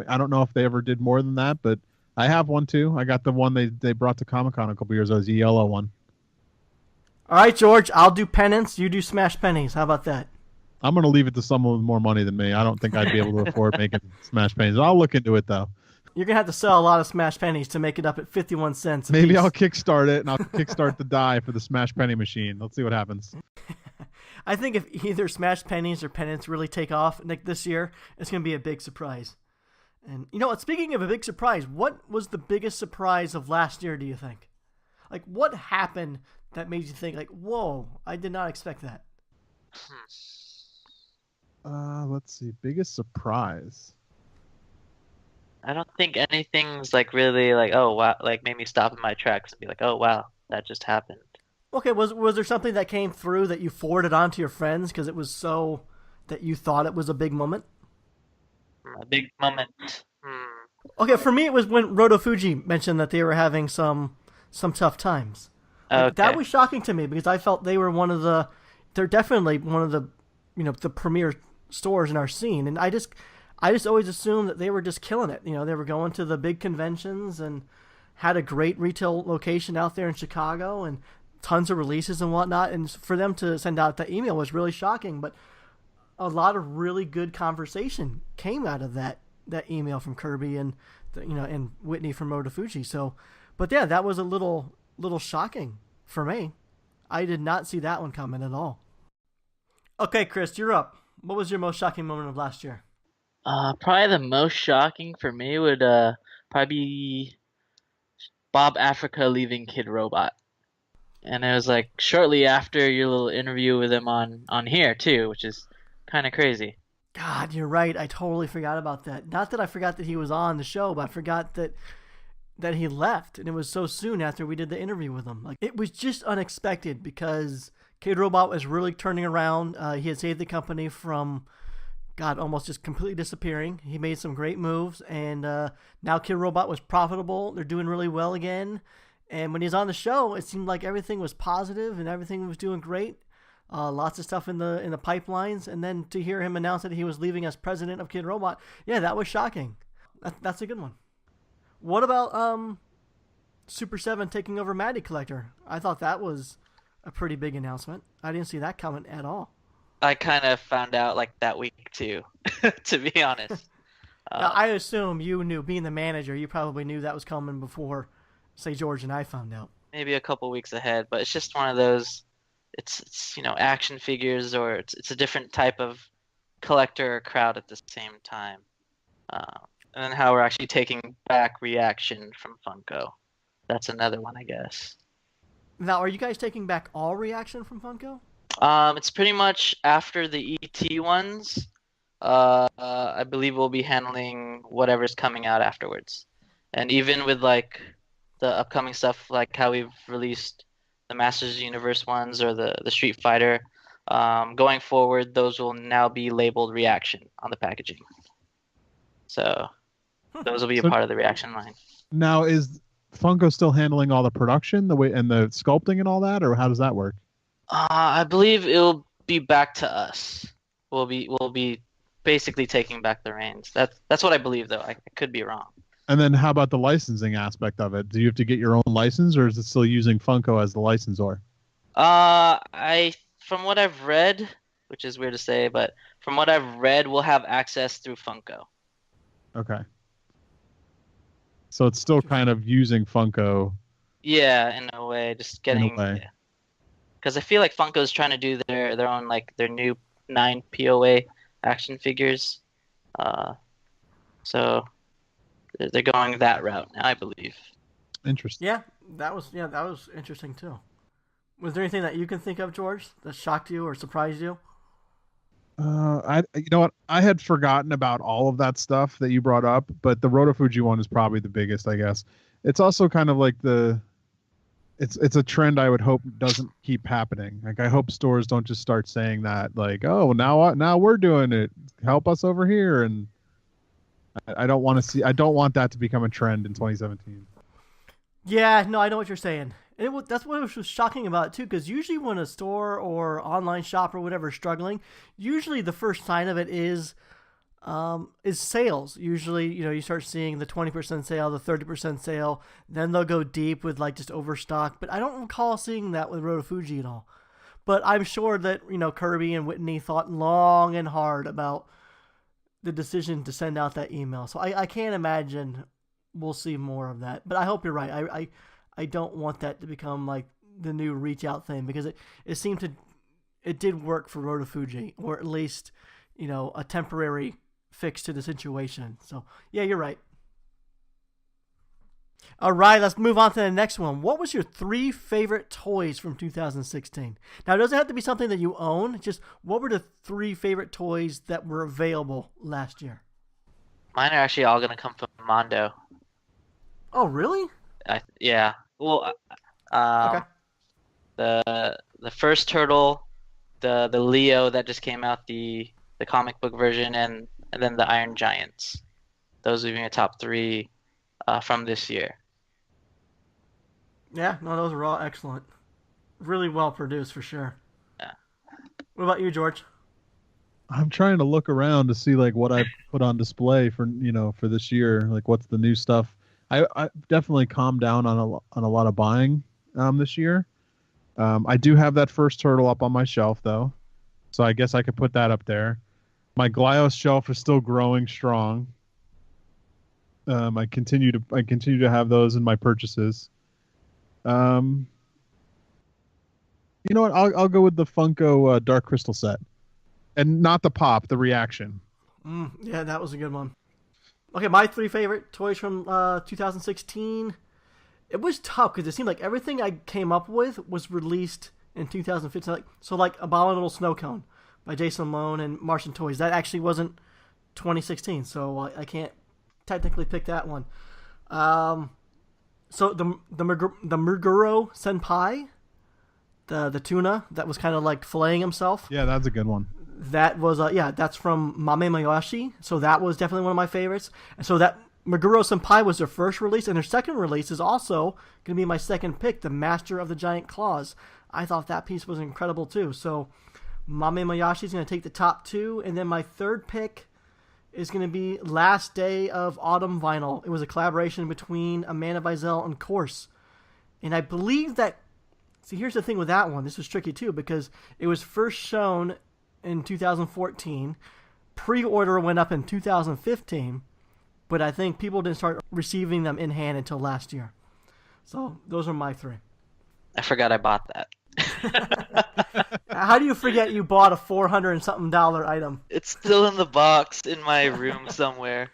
I don't know if they ever did more than that, but I have one too. I got the one they brought to Comic-Con a couple years ago. It was a yellow one. All right, George, I'll do penance. You do smash pennies. How about that? I'm going to leave it to someone with more money than me. I don't think I'd be able to afford making smash pennies. I'll look into it though. You're going to have to sell a lot of smash pennies to make it up at 51 cents a Maybe piece. I'll kickstart it, and I'll kickstart the die for the smash penny machine. Let's see what happens. I think if either smash pennies or penance really take off this year, it's going to be a big surprise. And you know what? Speaking of a big surprise, what was the biggest surprise of last year, do you think? Like, what happened that made you think, like, whoa, I did not expect that? Let's see. Biggest surprise. I don't think anything's like really like, oh wow, like made me stop in my tracks and be like, oh wow, that just happened. Okay, was there something that came through that you forwarded on to your friends because it was so that you thought it was a big moment? A big moment. Okay, for me it was when Roto Fuji mentioned that they were having some tough times. Like, that was shocking to me because I felt they're definitely one of the the premier stores in our scene, and I just always assumed that they were just killing it. They were going to the big conventions and had a great retail location out there in Chicago and tons of releases and whatnot. And for them to send out that email was really shocking, but a lot of really good conversation came out of that email from Kirby and and Whitney from Roto Fuji. So, but yeah, that was a little shocking for me. I did not see that one coming at all. Okay, Kris, you're up. What was your most shocking moment of last year? Probably the most shocking for me would probably be Bob Africa leaving Kid Robot. And it was like shortly after your little interview with him on here too, which is kind of crazy. God, you're right. I totally forgot about that. Not that I forgot that he was on the show, but I forgot that he left, and it was so soon after we did the interview with him. Like, it was just unexpected because Kid Robot was really turning around. He had saved the company from almost just completely disappearing. He made some great moves, and now Kid Robot was profitable. They're doing really well again. And when he was on the show, it seemed like everything was positive and everything was doing great. Lots of stuff in the pipelines, and then to hear him announce that he was leaving as president of Kid Robot, yeah, that was shocking. That's a good one. What about Super 7 taking over Matty Collector? I thought that was a pretty big announcement. I didn't see that coming at all. I kind of found out like that week too, to be honest. Now, I assume you knew, being the manager, you probably knew that was coming before, say, George and I found out. Maybe a couple weeks ahead, but it's just one of those. It's action figures, or it's a different type of collector or crowd at the same time. And then how we're actually taking back Reaction from Funko. That's another one, I guess. Now, are you guys taking back all Reaction from Funko? It's pretty much after the ET ones. I believe we'll be handling whatever's coming out afterwards. And even with like the upcoming stuff, like how we've released the Masters Universe ones or the Street Fighter, going forward, those will now be labeled Reaction on the packaging. So those will be a part of the Reaction line. Now, is Funko still handling all the production, the way and the sculpting and all that, or how does that work? I believe it'll be back to us. We'll be basically taking back the reins. That's what I believe, though. I could be wrong. And then how about the licensing aspect of it? Do you have to get your own license, or is it still using Funko as the licensor? From what I've read, which is weird to say, but from what I've read, we'll have access through Funko. Okay. So it's still kind of using Funko. Yeah, in a way, just getting. Because I feel like Funko's trying to do their own, like their new 9 POA action figures. So they're going that route now, I believe. Interesting. Yeah, that was interesting too. Was there anything that you can think of, George, that shocked you or surprised you? You know what? I had forgotten about all of that stuff that you brought up, but the Roto Fuji one is probably the biggest, I guess. It's also kind of like it's a trend I would hope doesn't keep happening. Like I hope stores don't just start saying that, like, oh, now we're doing it. Help us over here, and I don't want to see. I don't want that to become a trend in 2017. Yeah, no, I know what you're saying. That's what was shocking about it too, because usually when a store or online shop or whatever is struggling, usually the first sign of it is sales. Usually, you start seeing the 20% sale, the 30% sale, then they'll go deep with like just overstock. But I don't recall seeing that with Roto Fuji at all. But I'm sure that Kirby and Whitney thought long and hard about the decision to send out that email. So I can't imagine we'll see more of that. But I hope you're right. I don't want that to become like the new reach out thing, because it did work for Roto Fuji, or at least, a temporary fix to the situation. So yeah, you're right. All right, let's move on to the next one. What was your 3 favorite toys from 2016? Now, it doesn't have to be something that you own. Just what were the 3 favorite toys that were available last year? Mine are actually all gonna come from Mondo. Oh, really? Yeah. Well, Okay. the first turtle, the Leo that just came out, the comic book version, and then the Iron Giants. Those would be my top 3 from this year. Yeah, no, those were all excellent. Really well produced for sure. Yeah. What about you, George? I'm trying to look around to see like what I've put on display for for this year. Like what's the new stuff. I definitely calmed down on a lot of buying this year. I do have that first turtle up on my shelf though, so I guess I could put that up there. My Glyos shelf is still growing strong. I continue to have those in my purchases. You know what? I'll go with the Funko Dark Crystal set, and not the pop, the reaction. Yeah, that was a good one. Okay, my 3 favorite toys from 2016. It was tough because it seemed like everything I came up with was released in 2015. Like Abominable Snow Cone by Jason Lone and Marsham Toys. That actually wasn't 2016, so I can't technically pick that one. So the Murguro Senpai, the tuna that was kind of like filleting himself. Yeah, that's a good one. That was that's from Mame Mayoshi. So that was definitely one of my favorites. And so that Meguro Senpai was their first release, and their second release is also going to be my second pick, the Master of the Giant Claws. I thought that piece was incredible too. So Mame Mayoshi is going to take the top 2, and then my third pick is going to be Last Day of Autumn Vinyl. It was a collaboration between Amanda Vizel and Course. And I believe that, see, here's the thing with that one. This was tricky too, because it was first shown in 2014. Pre-order went up in 2015, but I think people didn't start receiving them in hand until last year. So those are my 3. I forgot I bought that. How do you forget you bought a $400 and something item? It's still in the box in my room somewhere.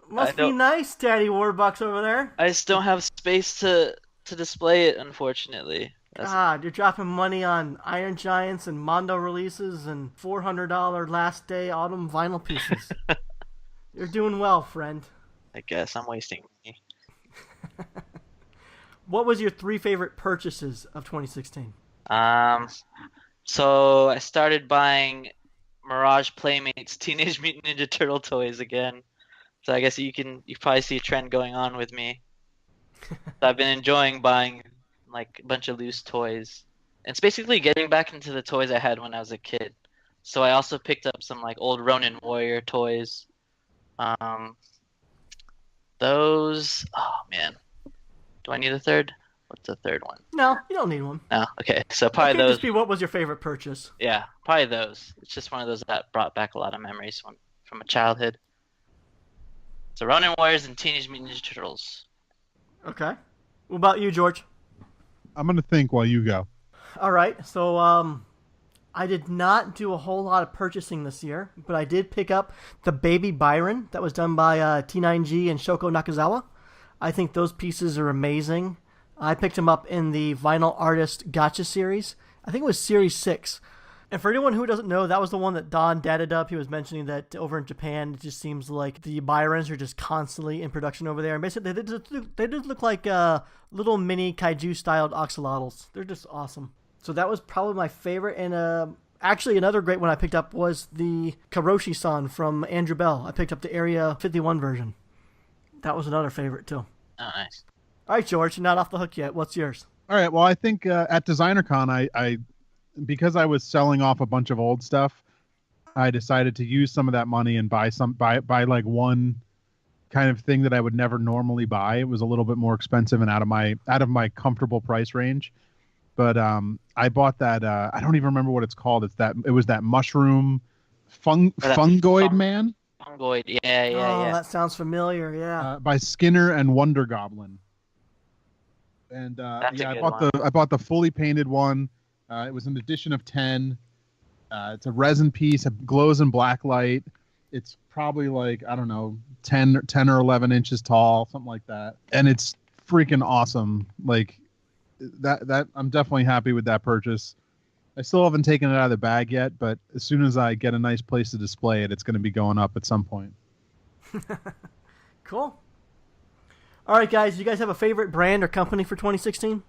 Must be nice, Daddy Warbucks over there. I just don't have space to display it, unfortunately. God, you're dropping money on Iron Giants and Mondo releases and $400 Last Day Autumn vinyl pieces. You're doing well, friend. I guess I'm wasting money. What was your 3 favorite purchases of 2016? So I started buying Mirage Playmates Teenage Mutant Ninja Turtle toys again. So I guess you probably see a trend going on with me. So I've been enjoying buying like a bunch of loose toys. It's basically getting back into the toys I had when I was a kid. So I also picked up some like old Ronin Warrior toys. Those, oh man. Do I need a third? What's the third one? No, you don't need one. No, okay. So probably those. Just be what was your favorite purchase? Yeah, probably those. It's just one of those that brought back a lot of memories from a childhood. So Ronin Warriors and Teenage Mutant Ninja Turtles. Okay. What about you, George? I'm gonna think while you go. All right. So I did not do a whole lot of purchasing this year, but I did pick up the Baby Byron that was done by T9G and Shoko Nakazawa. I think those pieces are amazing. I picked them up in the Vinyl Artist Gotcha series. I think it was Series 6. And for anyone who doesn't know, that was the one that Don Datadub, he was mentioning that over in Japan, it just seems like the Byrons are just constantly in production over there. And basically, they just look like little mini kaiju-styled axolotls. They're just awesome. So that was probably my favorite. And actually, another great one I picked up was the Karoshi-san from Andrew Bell. I picked up the Area 51 version. That was another favorite, too. Oh, nice. All right, George, you're not off the hook yet. What's yours? All right. Well, I think at DesignerCon, I because I was selling off a bunch of old stuff, I decided to use some of that money and buy like one kind of thing that I would never normally buy. It was a little bit more expensive and out of my comfortable price range. But I bought that. I don't even remember what it's called. It was that mushroom fungoid man. Fungoid, yeah. That sounds familiar. Yeah. By Skinner and Wonder Goblin. And I bought the fully painted one. It was an edition of 10. It's a resin piece. It glows in black light. It's probably like, I don't know, 10 or 11 inches tall, something like that. And it's freaking awesome. Like that I'm definitely happy with that purchase. I still haven't taken it out of the bag yet, but as soon as I get a nice place to display it, it's going to be going up at some point. Cool. All right, guys, do you guys have a favorite brand or company for 2016?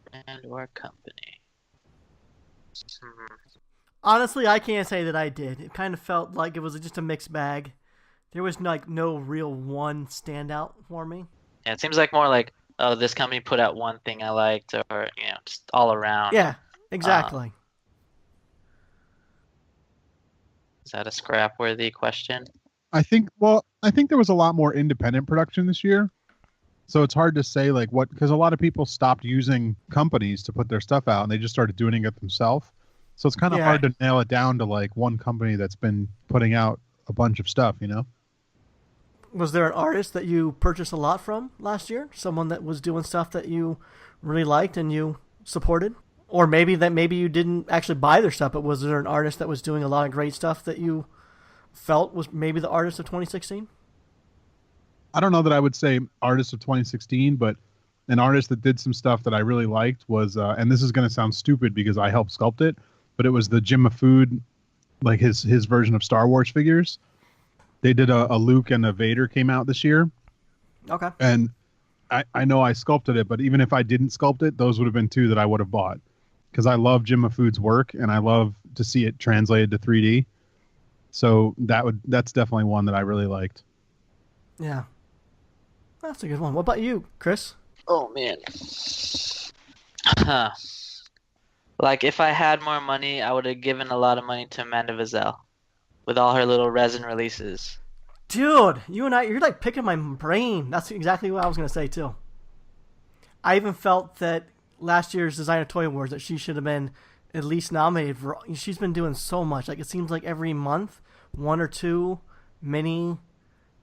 Brand or company? Honestly, I can't say that I did. It kind of felt like it was just a mixed bag. There was like no real one standout for me. Yeah, it seems like more like, oh, this company put out one thing I liked, or just all around. Yeah, exactly. Is that a scrap-worthy question? I think there was a lot more independent production this year. So it's hard to say like what, because a lot of people stopped using companies to put their stuff out and they just started doing it themselves. So it's kind of hard to nail it down to like one company that's been putting out a bunch of stuff, Was there an artist that you purchased a lot from last year? Someone that was doing stuff that you really liked and you supported? Or maybe you didn't actually buy their stuff, but was there an artist that was doing a lot of great stuff that you felt was maybe the artist of 2016? I don't know that I would say artist of 2016, but an artist that did some stuff that I really liked was, and this is going to sound stupid because I helped sculpt it, but it was the Jim Mafood, like his version of Star Wars figures. They did a Luke and a Vader came out this year. Okay. And I know I sculpted it, but even if I didn't sculpt it, those would have been two that I would have bought because I love Jim Mafood's work and I love to see it translated to 3D. So that's definitely one that I really liked. Yeah. That's a good one. What about you, Kris? Oh, man. Like, if I had more money, I would have given a lot of money to Amanda Vizelle with all her little resin releases. Dude, you're like picking my brain. That's exactly what I was going to say, too. I even felt that last year's Designer Toy Awards that she should have been at least nominated for. She's been doing so much. Like, it seems like every month, one or two mini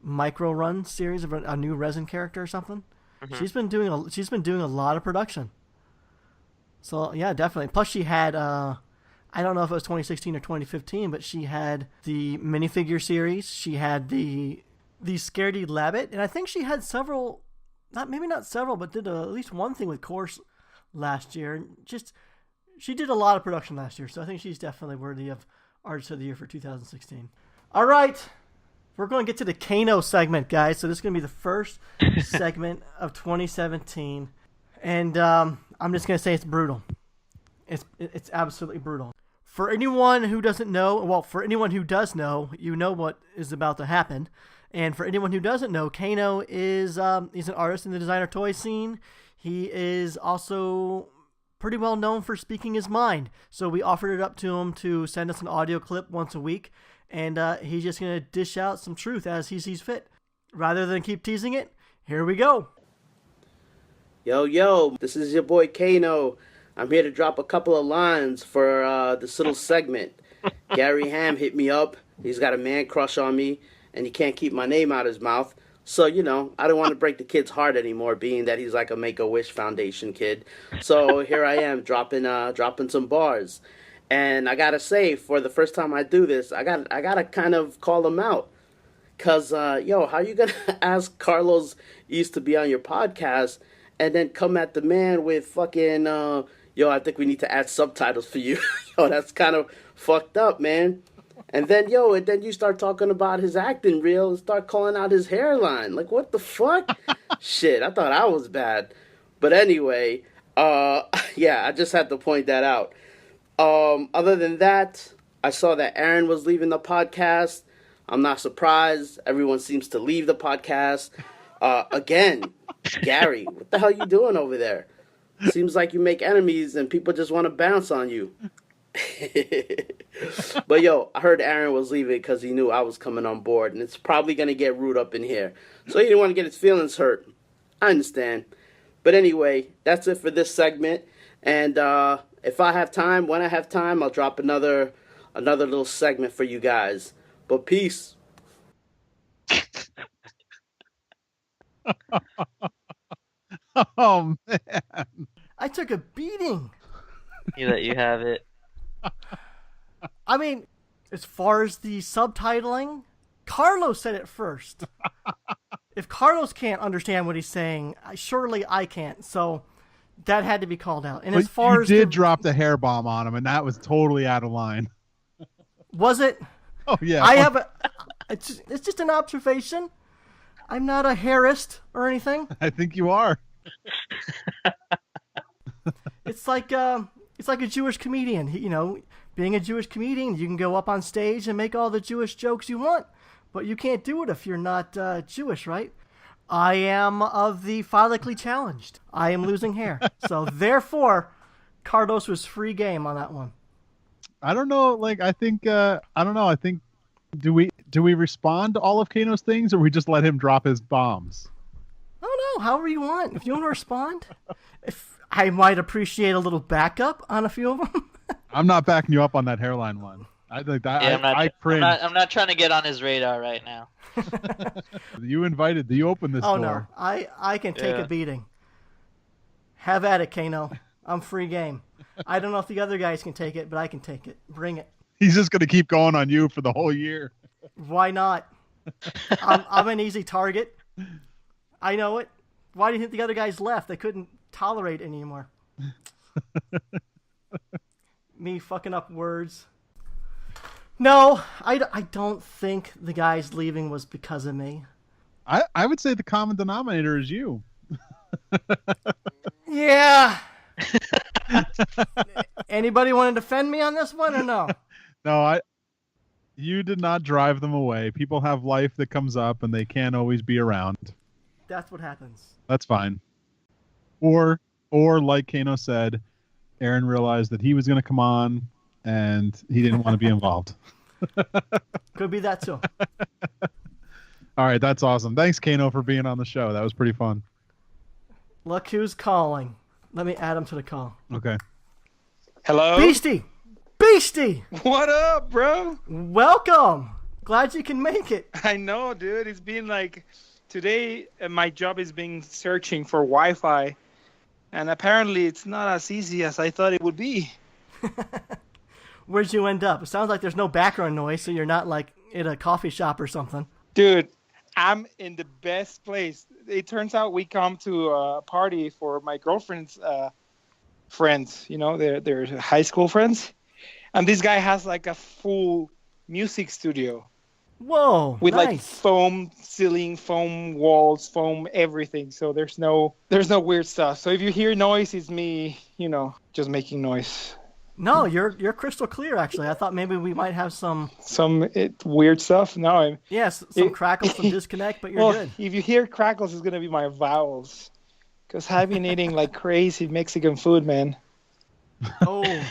micro run series of a new resin character or something. Mm-hmm. She's been doing a lot of production. So yeah, definitely. Plus she had I don't know if it was 2016 or 2015, but she had the minifigure series. She had the Scaredy Labbit, and I think she had several, maybe not several, but did at least one thing with Course last year. She did a lot of production last year, so I think she's definitely worthy of Artist of the Year for 2016. All right. We're going to get to the kaNO'd segment, guys. So this is going to be the first segment of 2017. And I'm just going to say it's brutal. It's absolutely brutal. For anyone who doesn't know, well, for anyone who does know, you know what is about to happen. And for anyone who doesn't know, kaNO'd is he's an artist in the designer toy scene. He is also pretty well known for speaking his mind. So we offered it up to him to send us an audio clip once a week. And he's just going to dish out some truth as he sees fit. Rather than keep teasing it, here we go. Yo, this is your boy kaNO'd. I'm here to drop a couple of lines for this little segment. Gary Ham hit me up. He's got a man crush on me, and he can't keep my name out of his mouth. So, I don't want to break the kid's heart anymore, being that he's like a Make-A-Wish Foundation kid. So here I am dropping some bars. And I gotta say, for the first time I do this, I gotta kind of call him out. Cause how you gonna ask Carlos East to be on your podcast and then come at the man with fucking I think we need to add subtitles for you. That's kind of fucked up, man. And then you start talking about his acting reel and start calling out his hairline. Like, what the fuck? Shit, I thought I was bad. But anyway, I just had to point that out. Other than that, I saw that Aaron was leaving the podcast. I'm not surprised. Everyone seems to leave the podcast. Again, Gary, what the hell you doing over there? Seems like you make enemies and people just want to bounce on you. But I heard Aaron was leaving because he knew I was coming on board, and it's probably going to get rude up in here. So he didn't want to get his feelings hurt. I understand. But anyway, that's it for this segment. And if I have time, when I have time, I'll drop another little segment for you guys. But peace. Oh, man. I took a beating. You let you have it. I mean, as far as the subtitling, Carlos said it first. If Carlos can't understand what he's saying, surely I can't. So that had to be called out. And but as far as you did drop the hair bomb on him, and that was totally out of line. Was it? Oh yeah. I have a. It's just an observation. I'm not a hairist or anything. I think you are. It's like a Jewish comedian. Being a Jewish comedian, you can go up on stage and make all the Jewish jokes you want, but you can't do it if you're not Jewish, right? I am of the phallically challenged. I am losing hair. So therefore, Carlos was free game on that one. I don't know. Like, I think, I don't know. I think, do we respond to all of kaNO'd's things, or we just let him drop his bombs? Oh no, however you want. If you want to respond, if I might appreciate a little backup on a few of them. I'm not backing you up on that hairline one. I think that I cringe. I'm not trying to get on his radar right now. You opened this door. door. No, I can take a beating. Have at it, kaNO'. I'm free game. I don't know if the other guys can take it, but I can take it. Bring it. He's just going to keep going on you for the whole year. Why not? I'm an easy target. I know it. Why do you think the other guys left? They couldn't tolerate it anymore. Me fucking up words. No, I don't think the guys leaving was because of me. I would say the common denominator is you. Yeah. Anybody want to defend me on this one or no? No, you did not drive them away. People have life that comes up and they can't always be around. That's what happens. That's fine. Or like kaNO' said, Aaron realized that he was going to come on and he didn't want to be involved. Could be that too. All right, that's awesome. Thanks, kaNO', for being on the show. That was pretty fun. Look who's calling. Let me add him to the call. Okay. Hello? Beastie! What up, bro? Welcome! Glad you can make it. I know, dude. It's been like... Today, my job is being searching for Wi-Fi. And apparently it's not as easy as I thought it would be. Where'd you end up? It sounds like there's no background noise, so you're not like in a coffee shop or something. Dude, I'm in the best place. It turns out we come to a party for my girlfriend's friends. They're high school friends. And this guy has like a full music studio. Whoa, with nice. Like foam ceiling, foam walls, foam everything. So there's no weird stuff. So if you hear noise, it's me, just making noise. No, you're crystal clear. Actually, I thought maybe we might have some weird stuff. No, yes, some crackles, some disconnect, but you're good. If you hear crackles, it's gonna be my vowels, because I've been eating like crazy Mexican food, man. Oh.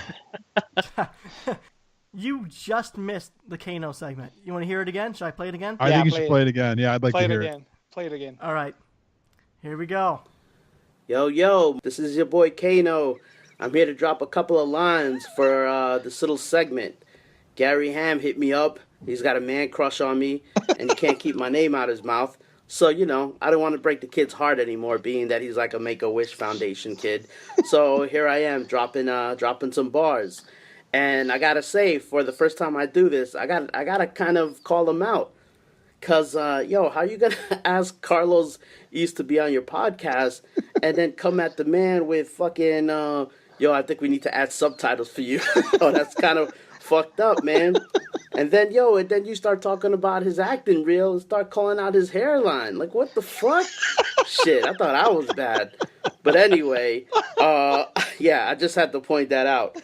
You just missed the kaNO' segment. You want to hear it again? Should I play it again? I think you should play it again. Yeah, I'd like to hear it. Play it again. All right. Here we go. Yo, this is your boy kaNO'. I'm here to drop a couple of lines for this little segment. Gary Ham hit me up. He's got a man crush on me, and he can't keep my name out of his mouth. So, I don't want to break the kid's heart anymore, being that he's like a Make-A-Wish Foundation kid. So here I am dropping some bars. And I gotta say, for the first time I do this, I gotta kind of call him out. Cause how you gonna ask Carlos East to be on your podcast and then come at the man with fucking I think we need to add subtitles for you. Oh, that's kind of fucked up, man. And then you start talking about his acting reel and start calling out his hairline. Like, what the fuck? Shit, I thought I was bad. But anyway, I just had to point that out.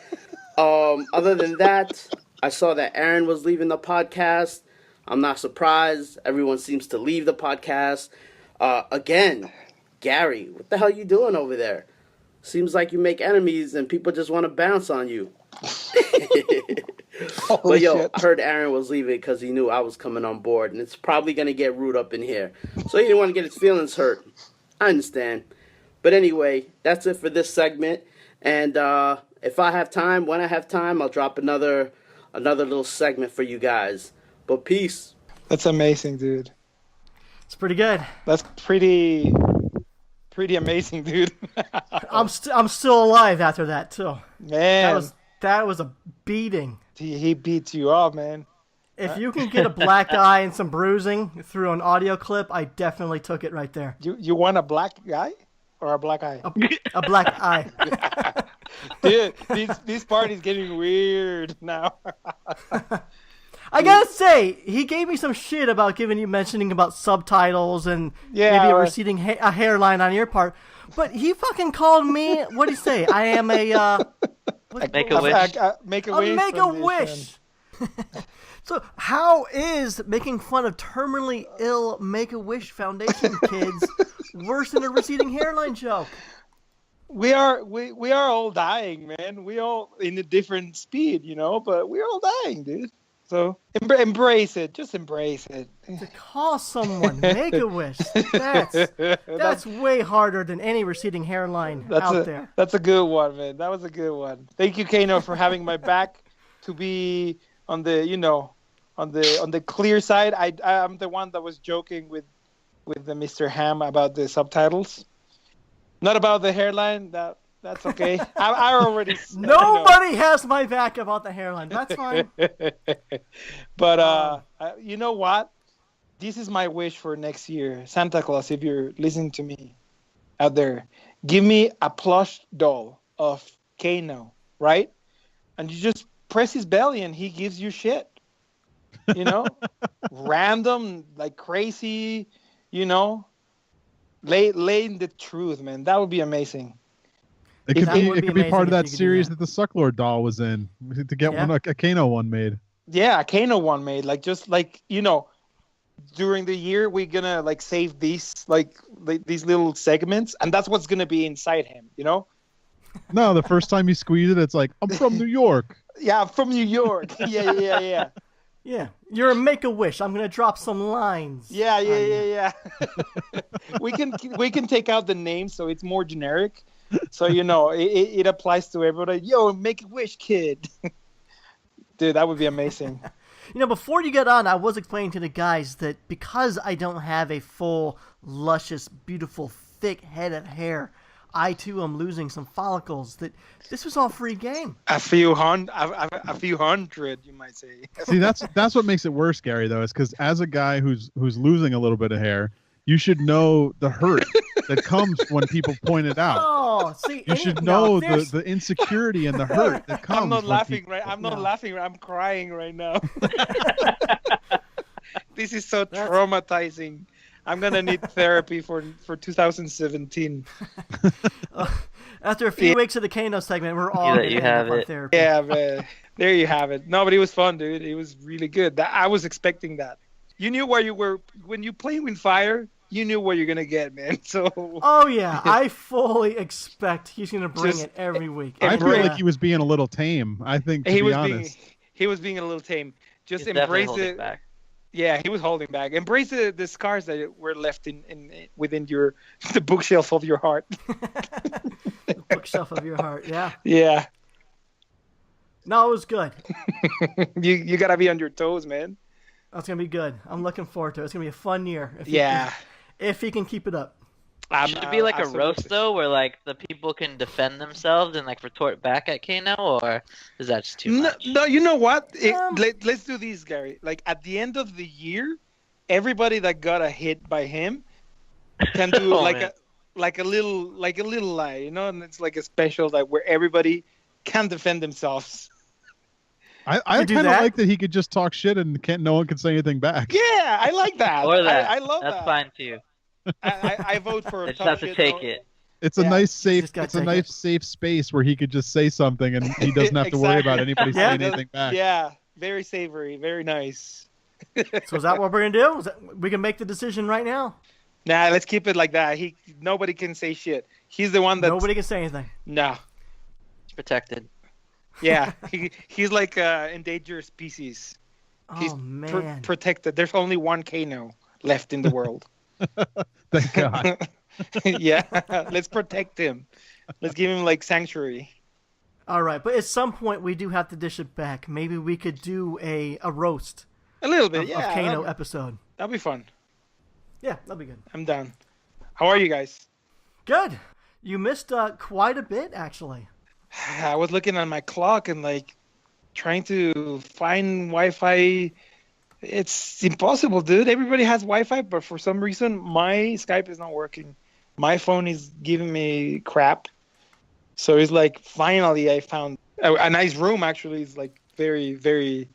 Other than that, I saw that Aaron was leaving the podcast. I'm not surprised. Everyone seems to leave the podcast. Again, Gary, what the hell you doing over there? Seems like you make enemies and people just want to bounce on you. But shit. I heard Aaron was leaving because he knew I was coming on board, and it's probably going to get rude up in here. So he didn't want to get his feelings hurt. I understand. But anyway, that's it for this segment. And if I have time, when I have time, I'll drop another little segment for you guys. But peace. That's amazing, dude. It's pretty good. That's pretty amazing, dude. I'm still alive after that too. Man, that was a beating. He beats you up, man. If you can get a black eye and some bruising through an audio clip, I definitely took it right there. You want a black guy or a black eye? A black eye. Dude, this party's getting weird now. I gotta say, he gave me some shit about mentioning about subtitles and maybe a receding a hairline on your part. But he fucking called me, what'd he say? I am a... Make-A-Wish. Make-A-Wish. Make-A-Wish. So how is making fun of terminally ill Make-A-Wish Foundation kids worse than a receding hairline joke? We are all dying, man. We all in a different speed, but we're all dying, dude. So embrace it. Just embrace it. To call someone Make-A-Wish, that's way harder than any receding hairline out there. That's a good one, man. That was a good one. Thank you, kaNO'd, for having my back to be on the on the clear side. I'm the one that was joking with the Mr. Ham about the subtitles, not about the hairline. That's okay. I already. Nobody has my back about the hairline. That's fine. But you know what? This is my wish for next year. Santa Claus, if you're listening to me out there, give me a plush doll of kaNO'd, right? And you just press his belly and he gives you shit. Random, like crazy, laying the truth, man. That would be amazing. It could be part of that series that the Sucklord doll was in to get a kaNO'd one made. Yeah, a kaNO'd one made. Like just like during the year we're gonna like save these these little segments, and that's what's gonna be inside him. No, the first time you squeeze it, it's like, I'm from New York. Yeah, I'm from New York. Yeah. Yeah, you're a Make-A-Wish. I'm gonna drop some lines. Yeah. We can take out the name so it's more generic. So it applies to everybody. Yo, Make-A-Wish kid. Dude, that would be amazing. Before you get on, I was explaining to the guys that because I don't have a full, luscious, beautiful, thick head of hair, I too am losing some follicles. That this was all free game. A few hundred, you might say. See, that's what makes it worse, Gary. Though, is because as a guy who's losing a little bit of hair, you should know the hurt that comes when people point it out. Oh, see, you should know the insecurity and the hurt that comes. I'm not laughing, right? I'm not laughing. I'm crying right now. This is so traumatizing. I'm gonna need therapy for 2017. After a few weeks of the kaNO'd segment, we're all gonna end up on therapy. Yeah, man. There you have it. No, but it was fun, dude. It was really good. I was expecting that. You knew where you were when you play with fire. You knew what you're gonna get, man. So. Oh yeah, I fully expect he's gonna bring it every week. I feel like he was being a little tame. I think to be honest, he was being a little tame. Just He's embrace it. Back. Yeah, he was holding back. Embrace the scars that were left within the bookshelf of your heart. The bookshelf of your heart. Yeah. Yeah. No, it was good. You gotta be on your toes, man. That's gonna be good. I'm looking forward to it. It's gonna be a fun year. If he can keep it up. Should it be like a absolutely. roast though, where like the people can defend themselves and like retort back at Kano, or is that just too much? No, you know what? Um, Let's do these, Gary. Like at the end of the year, everybody that got a hit by him can do Oh, like man. a little lie, you know, and it's like a special like where everybody can defend themselves. I could do kind of that. like that he could just talk shit and no one can say anything back. Yeah, I like that. Or that. I love That's that. fine too. I vote for They just tough have to shit, take no- it. It's a Yeah. nice safe. just gotta It's a take nice it. safe space where he could just say something and he doesn't have to worry about anybody Yeah. saying anything back. Yeah, very savory, very nice. So is that what we're gonna do? We can make the decision right now. Nah, let's keep it like that. Nobody can say shit. He's the one that Nobody can say anything. Nah. It's protected. Yeah, he's like endangered species. He's Oh man. protected. There's only one Kano left in the world. Thank God. Yeah, let's protect him. Let's give him like sanctuary. All right, but at some point we do have to dish it back. Maybe we could do a roast A little bit, of yeah. Kano episode. That'll be fun. Yeah, that'd be good. I'm down. How are you guys? Good. You missed quite a bit, actually. I was looking at my clock and like trying to find Wi-Fi. It's impossible, dude. Everybody has Wi-Fi, but for some reason my Skype is not working. My phone is giving me crap. So it's like finally I found a nice room. Actually, it's like very, very,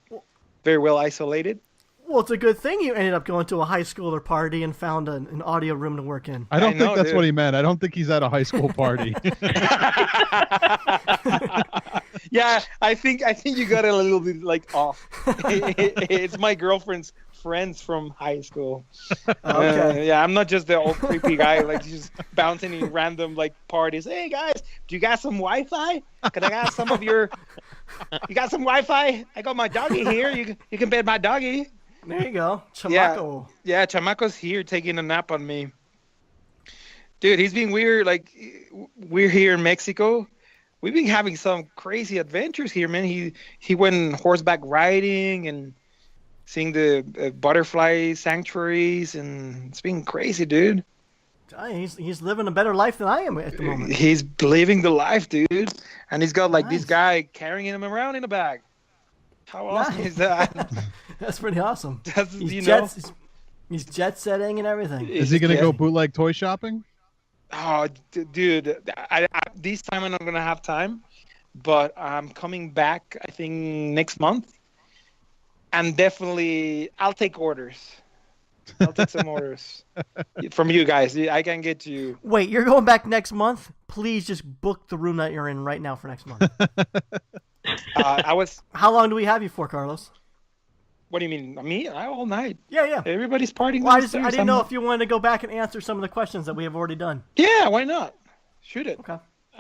very well isolated. Well, it's a good thing you ended up going to a high schooler party and found an audio room to work in. I don't I think know, that's dude. what he meant. I don't think he's at a high school party. Yeah, I think you got it a little bit like off. It's my girlfriend's friends from high school. Okay. Yeah, I'm not just the old creepy guy like just bouncing in random like parties. Hey guys, do you got some Wi-Fi? Can I got some of your? You got some Wi-Fi? I got my doggy here. You can bet my doggy. There you go. Chamaco. Yeah, Chamaco's here taking a nap on me. Dude, he's being weird. Like, we're here in Mexico. We've been having some crazy adventures here, man. He went horseback riding and seeing the butterfly sanctuaries, and it's been crazy, dude. He's living a better life than I am at the moment. He's living the life, dude. And he's got like this Nice. guy carrying him around in a bag. How awesome Nice. is that? That's pretty awesome. That's, He's you know, he's jet setting and everything. Is he gonna Yeah. go bootleg toy shopping? Oh, dude, I this time I'm not gonna have time, but I'm coming back. I think next month, and definitely I'll take orders. I'll take some orders from you guys. I can get you. Wait, you're going back next month? Please just book the room that you're in right now for next month. I was. How long do we have you for, Carlos? What do you mean? Me? All night. Yeah. Everybody's partying. Well, I downstairs. didn't know if you wanted to go back and answer some of the questions that we have already done. Yeah, why not? Shoot it. Okay.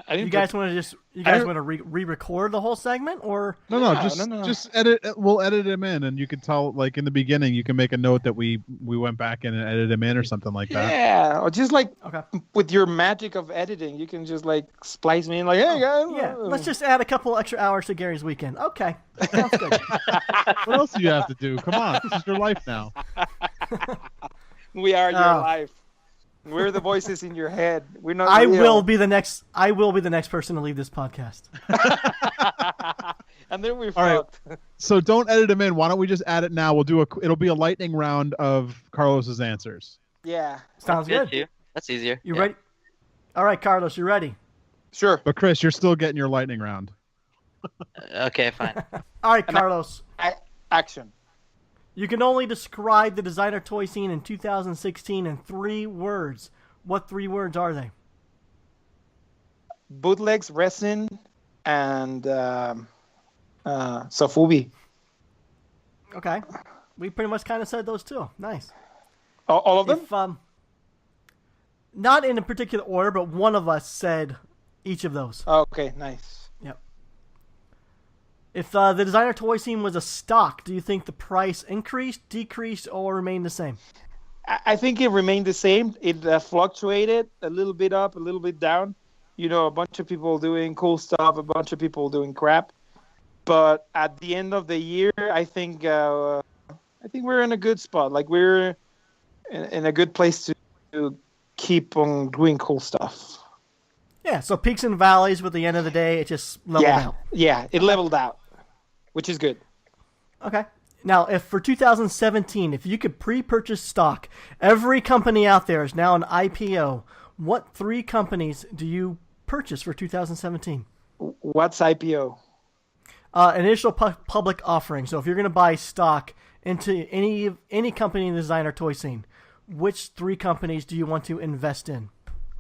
I didn't You guys want to re-record the whole segment, or No, No. just edit. We'll edit him in, and you can tell, like in the beginning, you can make a note that we went back in and edited him in or something like that. Yeah, or just like okay? with your magic of editing, you can just like splice me in, like, hey guys. Yeah, let's just add a couple extra hours to Gary's weekend. Okay, sounds good. What else do you have to do? Come on, this is your life now. We are your Oh. life. We're the voices in your head. We're not. I real. will be the next person to leave this podcast. And then we're All right. fucked. So don't edit him in. Why don't we just add it now? It'll be a lightning round of Carlos's answers. Yeah. Sounds good. Too. That's easier. You Yeah. ready? All right, Carlos, you ready? Sure. But Chris, you're still getting your lightning round. Okay, fine. All right, Carlos. Action. You can only describe the designer toy scene in 2016 in 3 words. What 3 words are they? Bootlegs, resin, and Sofubi. Okay. We pretty much kind of said those too. Nice. All of them? If, not in a particular order, but one of us said each of those. Okay, nice. Yep. If the designer toy scene was a stock, do you think the price increased, decreased, or remained the same? I think it remained the same. It fluctuated a little bit up, a little bit down. You know, a bunch of people doing cool stuff, a bunch of people doing crap. But at the end of the year, I think we're in a good spot. Like we're in a good place to to keep on doing cool stuff. Yeah, so peaks and valleys, but at the end of the day, it just leveled out. Yeah, it leveled out, which is good. Okay. Now, if for 2017, if you could pre-purchase stock, every company out there is now an IPO. What 3 companies do you purchase for 2017? What's IPO? Initial public offering. So if you're going to buy stock into any company in the designer toy scene, which 3 companies do you want to invest in?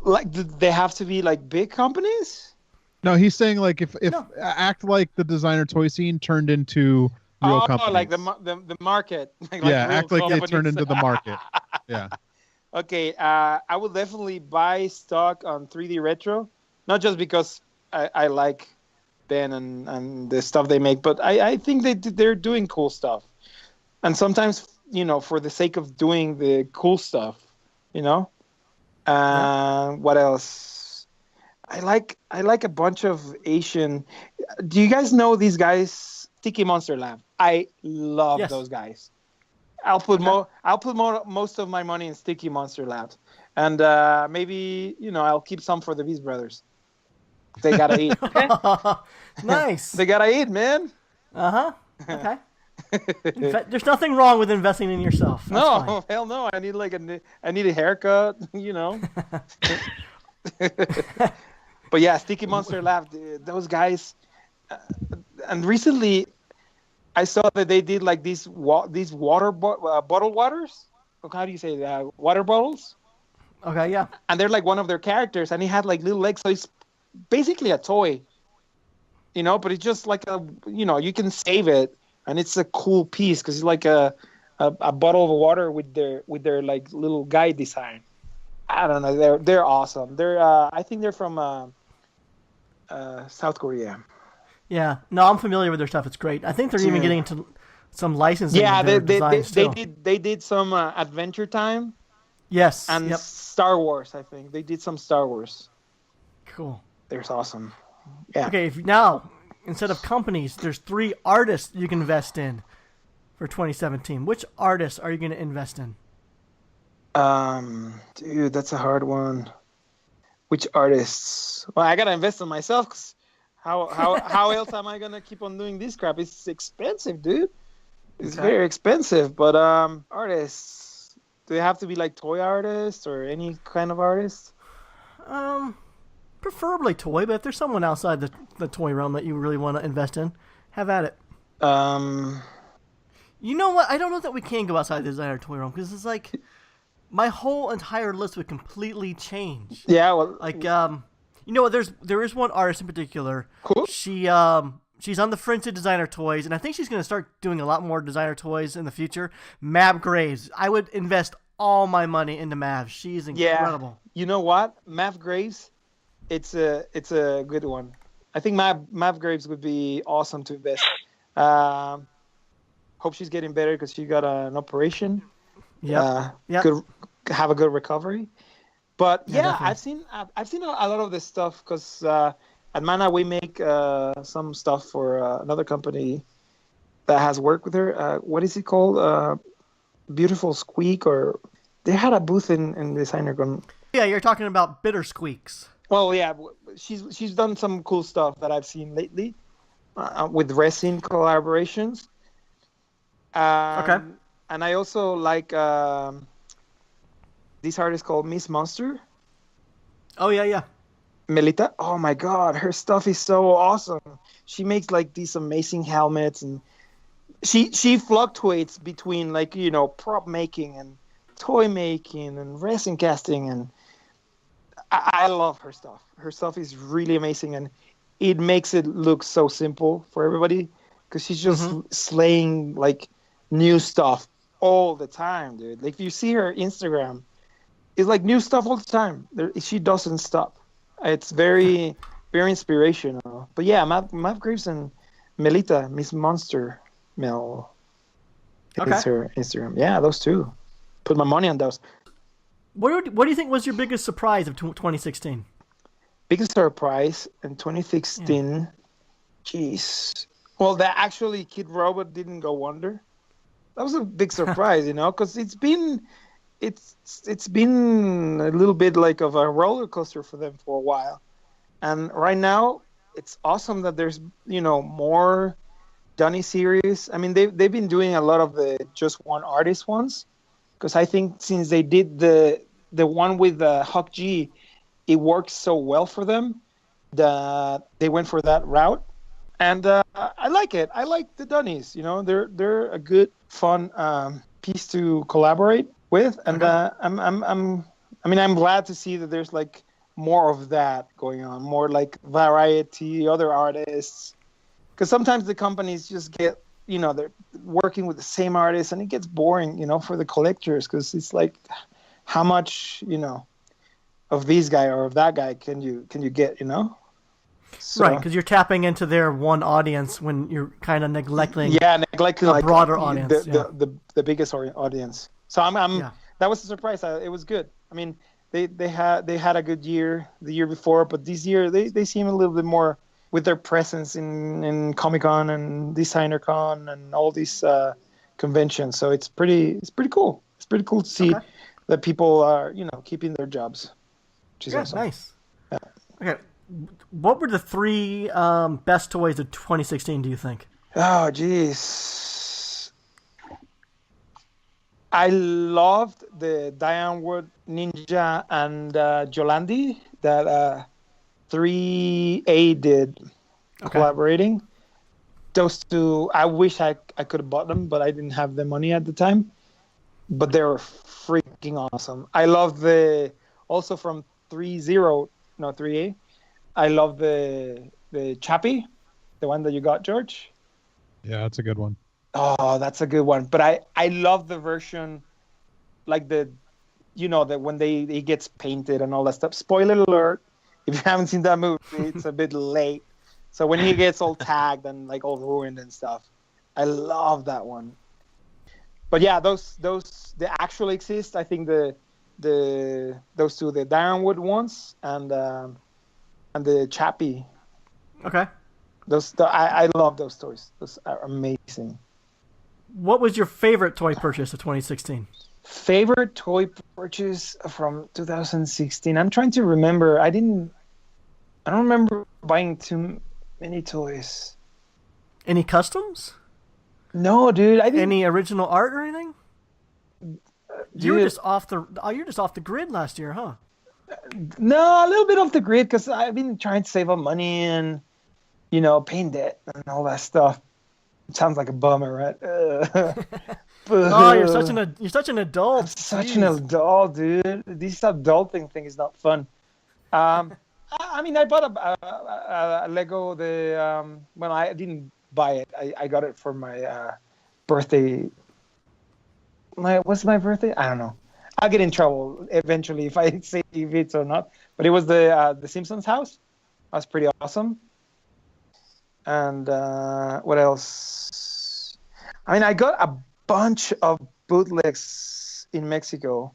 Like, they have to be like big companies? No, he's saying like if No. act like the designer toy scene turned into real companies. Like the market. Like yeah, real act like companies. they turned into the market. Yeah. Okay, I will definitely buy stock on 3D Retro, not just because I like Ben and the stuff they make, but I think they're doing cool stuff. And sometimes, for the sake of doing the cool stuff, What else? I like a bunch of Asian. Do you guys know these guys? Sticky Monster Lab. I love those guys. I'll put most of my money in Sticky Monster Lab, and maybe I'll keep some for the Beast Brothers. They gotta eat. Nice. They gotta eat, man. Okay. There's nothing wrong with investing in yourself. That's fine. Hell no. I need a haircut. But yeah, Sticky Monster Lab. Those guys. And recently, I saw that they did like these water bottle waters. How do you say that? Water bottles. Okay, yeah. And they're like one of their characters, and he had like little legs, so it's basically a toy. But it's just like you can save it, and it's a cool piece because it's like a bottle of water with their like little guy design. I don't know. They're awesome. I think they're from South Korea. Yeah, no, I'm familiar with their stuff. It's great. I think they're even getting into some licensing. Yeah, of their designs too. They did some Adventure Time. Yes, and Star Wars. I think they did some Star Wars. Cool. They're awesome. Yeah. Okay, now instead of companies, there's 3 artists you can invest in for 2017. Which artists are you going to invest in? Dude, that's a hard one. Which artists? Well, I gotta invest in myself. 'Cause how else am I gonna keep on doing this crap? It's expensive, dude. It's very expensive. But artists, do they have to be like toy artists or any kind of artist? Preferably toy, but if there's someone outside the toy realm that you really want to invest in, have at it. You know what? I don't know that we can go outside the designer toy realm because it's like my whole entire list would completely change. Yeah, well, like you know what? There is one artist in particular. Cool. She's on the fringe of designer toys, and I think she's going to start doing a lot more designer toys in the future. Mav Graves. I would invest all my money into Mav. She's incredible. Yeah. You know what? Mav Graves, it's a good one. I think Mav Graves would be awesome to invest. Hope she's getting better because she got an operation. Yeah. Could have a good recovery. But yeah, definitely. I've seen a lot of this stuff because at Mana we make some stuff for another company that has worked with her. What is it called? Beautiful Squeak, or they had a booth in Designer Con. Yeah, you're talking about Bitter Squeaks. Well, yeah, she's done some cool stuff that I've seen lately with resin collaborations. Okay. And I also like this artist called Miss Monster. Oh yeah. Melita. Oh my God, her stuff is so awesome. She makes like these amazing helmets, and she fluctuates between like prop making and toy making and resin casting, and I love her stuff. Her stuff is really amazing, and it makes it look so simple for everybody because she's just slaying like new stuff all the time, dude. Like if you see her Instagram, it's like new stuff all the time. She doesn't stop. It's very, very inspirational. But yeah, Mav Graves and Melita, Miss Monster Mel. Is her Instagram. Yeah, those two. Put my money on those. What do you think was your biggest surprise of 2016? Biggest surprise in 2016? Jeez. Well, that actually Kid Robot didn't go under. That was a big surprise, because it's been it's been a little bit like of a roller coaster for them for a while, and right now it's awesome that there's more Dunny series. I mean, they've been doing a lot of the just one artist ones, because I think since they did the one with Huck G, it worked so well for them that they went for that route. And I like it. I like the Dunnies. They're a good, fun piece to collaborate with, and I'm glad to see that there's like more of that going on, more like variety, other artists. Because sometimes the companies just get, they're working with the same artists, and it gets boring, for the collectors, because it's like, how much, of this guy or of that guy can you get, So, right, because you're tapping into their one audience when you're kind of neglecting neglecting a like broader audience, the biggest audience. So that was a surprise. It was good. I mean, they had a good year the year before, but this year they seem a little bit more with their presence in Comic-Con and Designer Con and all these conventions. So it's pretty cool. It's pretty cool to see that people are keeping their jobs, which is awesome. Nice. Yeah. Okay. What were the 3 best toys of 2016, do you think? Oh, jeez. I loved the Diane Wood Ninja and Jolandi that 3A did collaborating. Those two, I wish I could have bought them, but I didn't have the money at the time. But they were freaking awesome. I love also from 3A, I love the Chappie, the one that you got, George. Yeah, that's a good one. Oh, that's a good one. But I love the version, like that when he gets painted and all that stuff. Spoiler alert, if you haven't seen that movie, it's a bit late. So when he gets all tagged and like all ruined and stuff, I love that one. But yeah, those they actually exist. I think those two, the Diamondwood ones and the Chappie. Okay. I love those toys. Those are amazing. What was your favorite toy purchase of 2016? Favorite toy purchase from 2016? I'm trying to remember. I don't remember buying too many toys. Any customs? No, dude. I didn't. Any original art or anything? You were just off the grid last year, huh? No, a little bit off the grid because I've been trying to save up money and paying debt and all that stuff. It sounds like a bummer, right? Oh, you're such an adult. I'm such an adult, dude. This adulting thing is not fun. I mean, I bought a Lego. Well, I didn't buy it. I got it for my birthday. What's my birthday? I don't know. I'll get in trouble eventually if I say if it's or not. But it was the Simpsons house. That was pretty awesome. And what else? I mean, I got a bunch of bootlegs in Mexico.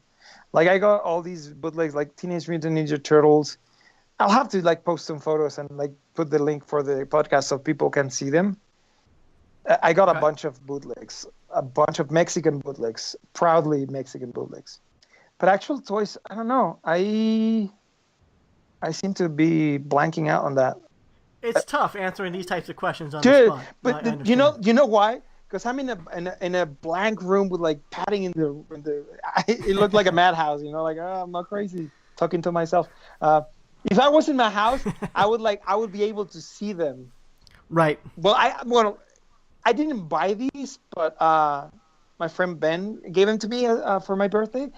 Like, I got all these bootlegs, like Teenage Mutant Ninja Turtles. I'll have to post some photos and put the link for the podcast so people can see them. I got a bunch of bootlegs, a bunch of Mexican bootlegs, proudly Mexican bootlegs. But actual toys, I don't know. I seem to be blanking out on that. It's tough answering these types of questions on the spot. But you know why? Because I'm in a blank room with padding in the it looked like a madhouse. I'm not crazy talking to myself. If I was in my house, I would be able to see them. Right. Well, I didn't buy these, but my friend Ben gave them to me for my birthday,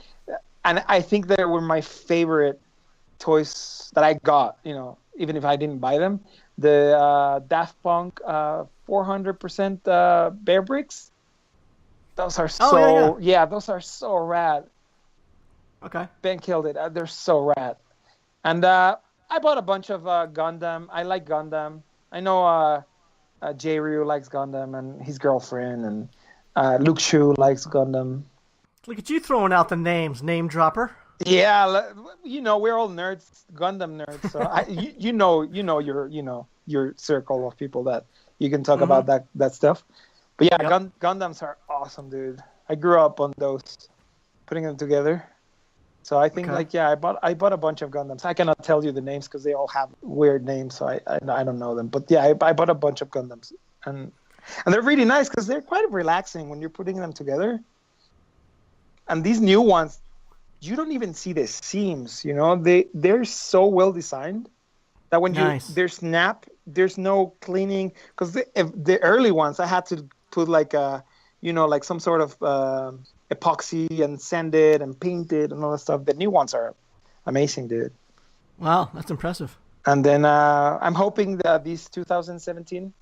and I think they were my favorite toys that I got. Even if I didn't buy them, the Daft Punk 400% Bear Bricks. Those are those are so rad. Okay. Ben killed it. They're so rad. And I bought a bunch of Gundam. I like Gundam. I know Jay Ryu likes Gundam and his girlfriend, and Luke Shu likes Gundam. Look at you throwing out the names, name dropper. Yeah, we're all nerds, Gundam nerds. So your circle of people that you can talk about that stuff. But yeah, Gundams are awesome, dude. I grew up on those. putting them together. So I think I bought a bunch of Gundams. I cannot tell you the names because they all have weird names, so I don't know them. But yeah, I bought a bunch of Gundams, and they're really nice because they're quite relaxing when you're putting them together. And these new ones, you don't even see the seams. You know, they're so well designed that when there's no cleaning. Because the early ones, I had to put like some sort of epoxy and sand it and paint it and all that stuff. The new ones are amazing, dude. Wow, that's impressive. And then I'm hoping that this 2017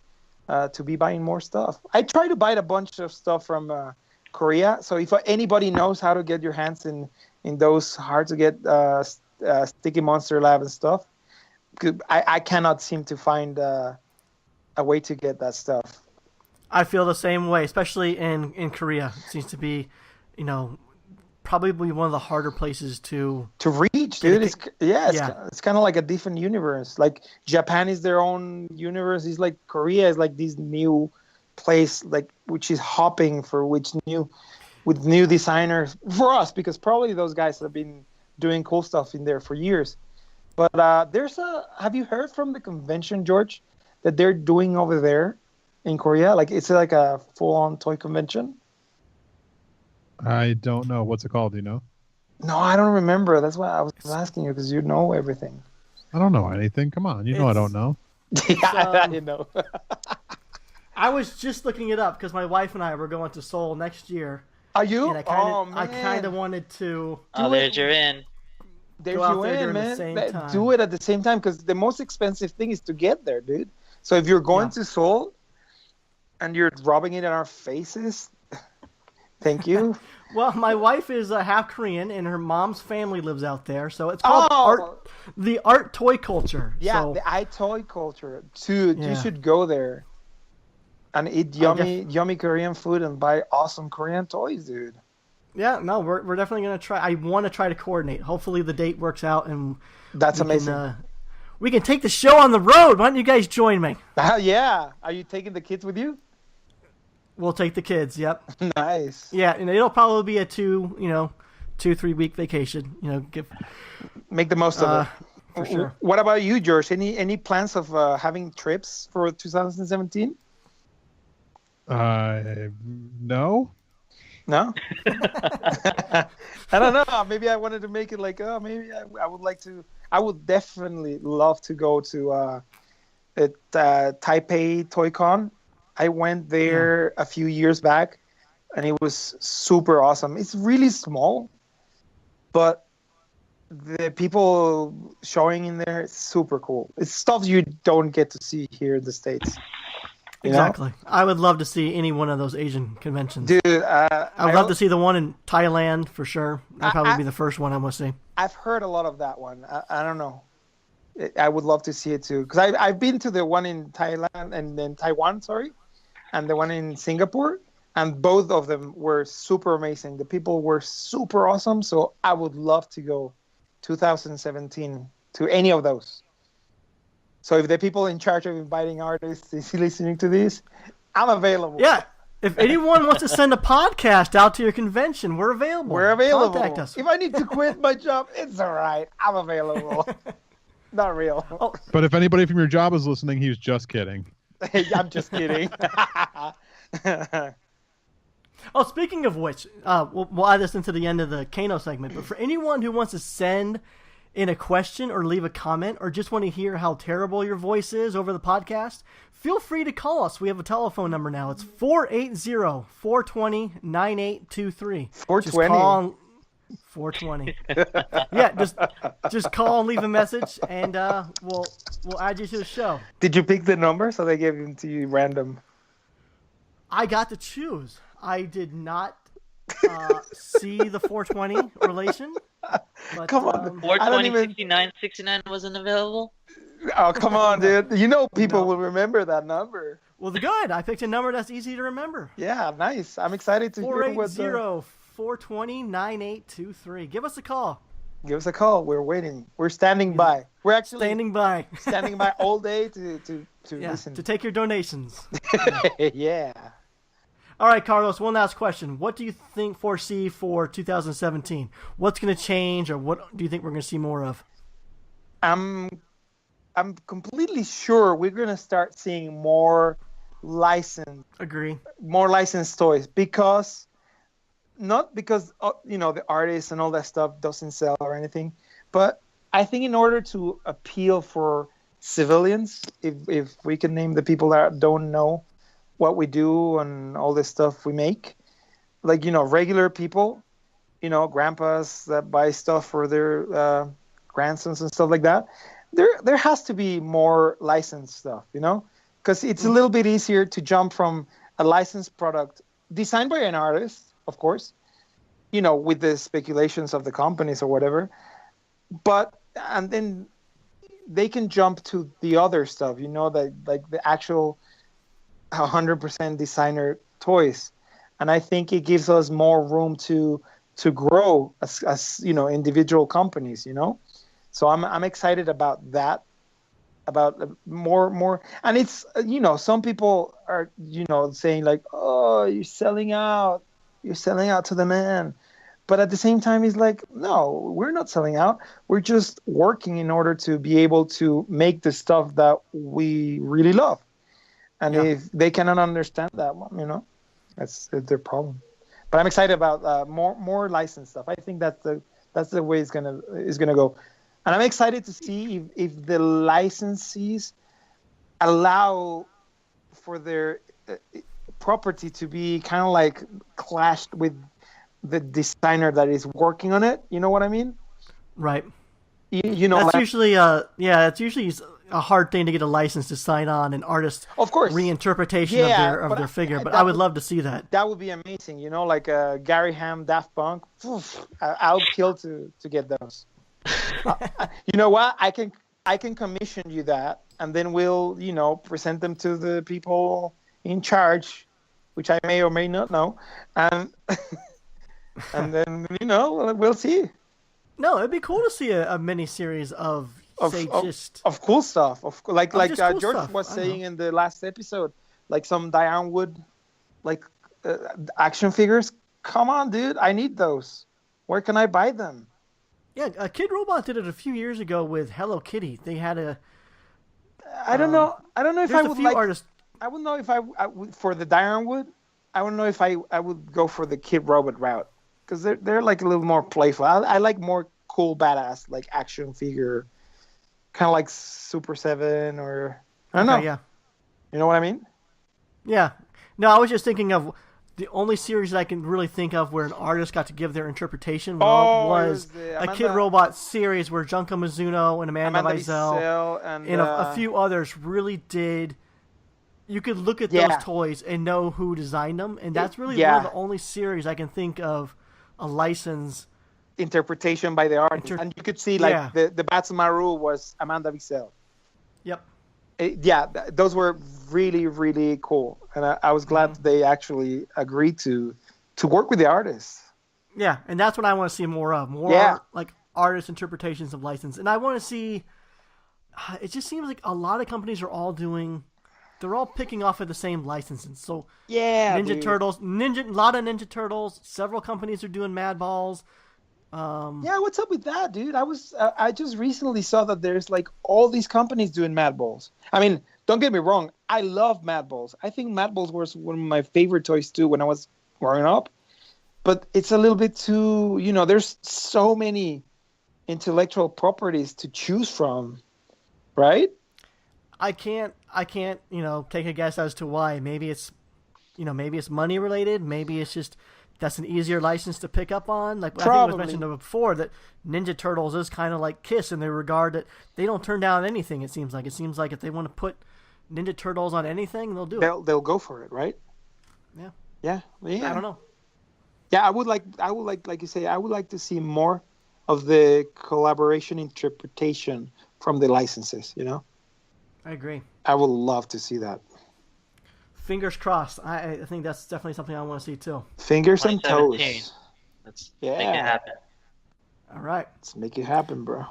to be buying more stuff. I try to buy a bunch of stuff from Korea. So if anybody knows how to get your hands in those hard to get Sticky Monster Lab and stuff, I cannot seem to find a way to get that stuff. I feel the same way, especially in Korea. It seems to be, probably one of the harder places to reach, dude. It's kind of like a different universe. Like Japan is their own universe. It's like Korea is like this new place, like which is hopping for with new designers for us, because probably those guys have been doing cool stuff in there for years. But have you heard from the convention, George, that they're doing over there in Korea? Like it's like a full-on toy convention. I don't know. What's it called? Do you know? No, I don't remember. That's why I was asking you, because you know everything. I don't know anything. Come on. You know I don't know. Yeah, you know. I was just looking it up because my wife and I were going to Seoul next year. Are you? And I kind of wanted to... there's your in. There's you in, man. Do it at the same time, because the most expensive thing is to get there, dude. So if you're going to Seoul and you're rubbing it in our faces... Thank you. Well, my wife is half Korean, and her mom's family lives out there, so it's called the art toy culture. Yeah, so, the toy culture. Dude, you should go there and eat yummy Korean food and buy awesome Korean toys, dude. Yeah, no, we're definitely gonna try. I want to try to coordinate. Hopefully, the date works out, and that's amazing. We can take the show on the road. Why don't you guys join me? Yeah. Are you taking the kids with you? We'll take the kids. Yep. Nice. Yeah, and it'll probably be a 2-3 week vacation. Make the most of it. For sure. What about you, George? Any plans of having trips for 2017? No. No. I don't know. Maybe I wanted to make it like, maybe I would like to. I would definitely love to go to Taipei Toy Con. I went there a few years back, and it was super awesome. It's really small, but the people showing in there is super cool. It's stuff you don't get to see here in the States. Exactly. Know? I would love to see any one of those Asian conventions. Dude, I would love to see the one in Thailand for sure. That'd probably be the first one I must see. I've heard a lot of that one. I don't know. I would love to see it too, because I've been to the one in Thailand and then Taiwan, and the one in Singapore, and both of them were super amazing. The people were super awesome, so I would love to go 2017 to any of those. So if the people in charge of inviting artists is listening to this, I'm available. Yeah. If anyone wants to send a podcast out to your convention, we're available. We're available. Contact us. If I need to quit my job, it's all right. I'm available. Not real. Oh. But if anybody from your job is listening, he was just kidding. I'm just kidding. Oh, speaking of which, we'll add this into the end of the kaNO'd segment, but for anyone who wants to send in a question or leave a comment or just want to hear how terrible your voice is over the podcast, feel free to call us. We have a telephone number now. It's 480-420-9823. 420? 420. Yeah, just call and leave a message, and we'll add you to the show. Did you pick the number, so they gave them to you random? I got to choose. I did not see the 420 relation. But, come on. 420, 69 wasn't available? Oh, come on, dude. You know people will remember that number. Well, good. I picked a number that's easy to remember. Yeah, nice. I'm excited to hear what 480-420-9823. Give us a call. Give us a call. We're waiting. We're standing by. We're actually standing by all day to listen. To take your donations. Yeah. All right, Carlos, one last question. What do you foresee for 2017? What's going to change, or what do you think we're going to see more of? I'm completely sure we're going to start seeing more licensed toys, because not because the artists and all that stuff doesn't sell or anything, but I think in order to appeal for civilians, if we can name the people that don't know what we do and all this stuff we make, like regular people, grandpas that buy stuff for their grandsons and stuff like that, there has to be more licensed stuff, because it's a little bit easier to jump from a licensed product designed by an artist, of course, with the speculations of the companies or whatever, and then they can jump to the other stuff, like the actual 100% designer toys. And I think it gives us more room to grow as individual companies, So I'm excited about that, about more. And it's, some people are, saying like, oh, you're selling out to the man. But at the same time, he's like, no, we're not selling out. We're just working in order to be able to make the stuff that we really love. And if they cannot understand that, that's their problem. But I'm excited about more licensed stuff. I think that's the way it's gonna go. And I'm excited to see if the licensees allow for their property to be kind of like clashed with the designer that is working on it. You know what I mean? Right. That's usually it's usually a hard thing to get a license to sign on an artist, of course, reinterpretation of their figure. But I would love to see that. That would be amazing. Like Gary Ham, Daft Punk. I'll kill to get those. You know what? I can commission you that, and then we'll present them to the people in charge, which I may or may not know, and and then we'll see. No, it'd be cool to see a mini series of cool stuff, like cool George stuff. was saying in the last episode, like some Diane Wood, like action figures. Come on, dude, I need those. Where can I buy them? Yeah, Kid Robot did it a few years ago with Hello Kitty. They had a. I don't know if I would like. Artists. I wouldn't know if I would for the Diane Wood. I wouldn't know if I would go for the Kid Robot route, because they're like a little more playful. I like more cool, badass, like action figure, kind of like Super 7 or I don't know. Yeah. You know what I mean? Yeah. No, I was just thinking of the only series that I can really think of where an artist got to give their interpretation was a Kid Robot series where Junko Mizuno and Amanda Wiesel and a few others really did. You could look at those toys and know who designed them, and that's really one of the only series I can think of a license interpretation by the artist. And you could see like the Batsumaru was Amanda Wiesel. Yep. Those were really, really cool, and I was glad they actually agreed to work with the artists. Yeah, and that's what I want to see more of. Like artist interpretations of license, and I want to see. It just seems like a lot of companies are all doing. They're all picking off of the same licenses. So Ninja Turtles, a lot of Ninja Turtles. Several companies are doing Mad Balls. What's up with that, dude? I just recently saw that there's like all these companies doing Mad Balls. I mean, don't get me wrong, I love Mad Balls. I think Mad Balls was one of my favorite toys too when I was growing up. But it's a little bit too, there's so many intellectual properties to choose from, right? I can't, take a guess as to why. Maybe it's money related. Maybe it's just that's an easier license to pick up on. Like I think it was mentioned before that Ninja Turtles is kind of like Kiss in the regard that they don't turn down anything. It seems like if they want to put Ninja Turtles on anything, they'll do it. They'll go for it, right? Yeah. I don't know. Yeah, I would like you say, I would like to see more of the collaboration interpretation from the licenses. I agree. I would love to see that. Fingers crossed. I think that's definitely something I want to see too. Fingers and toes. Let's make it happen. All right. Let's make it happen, bro.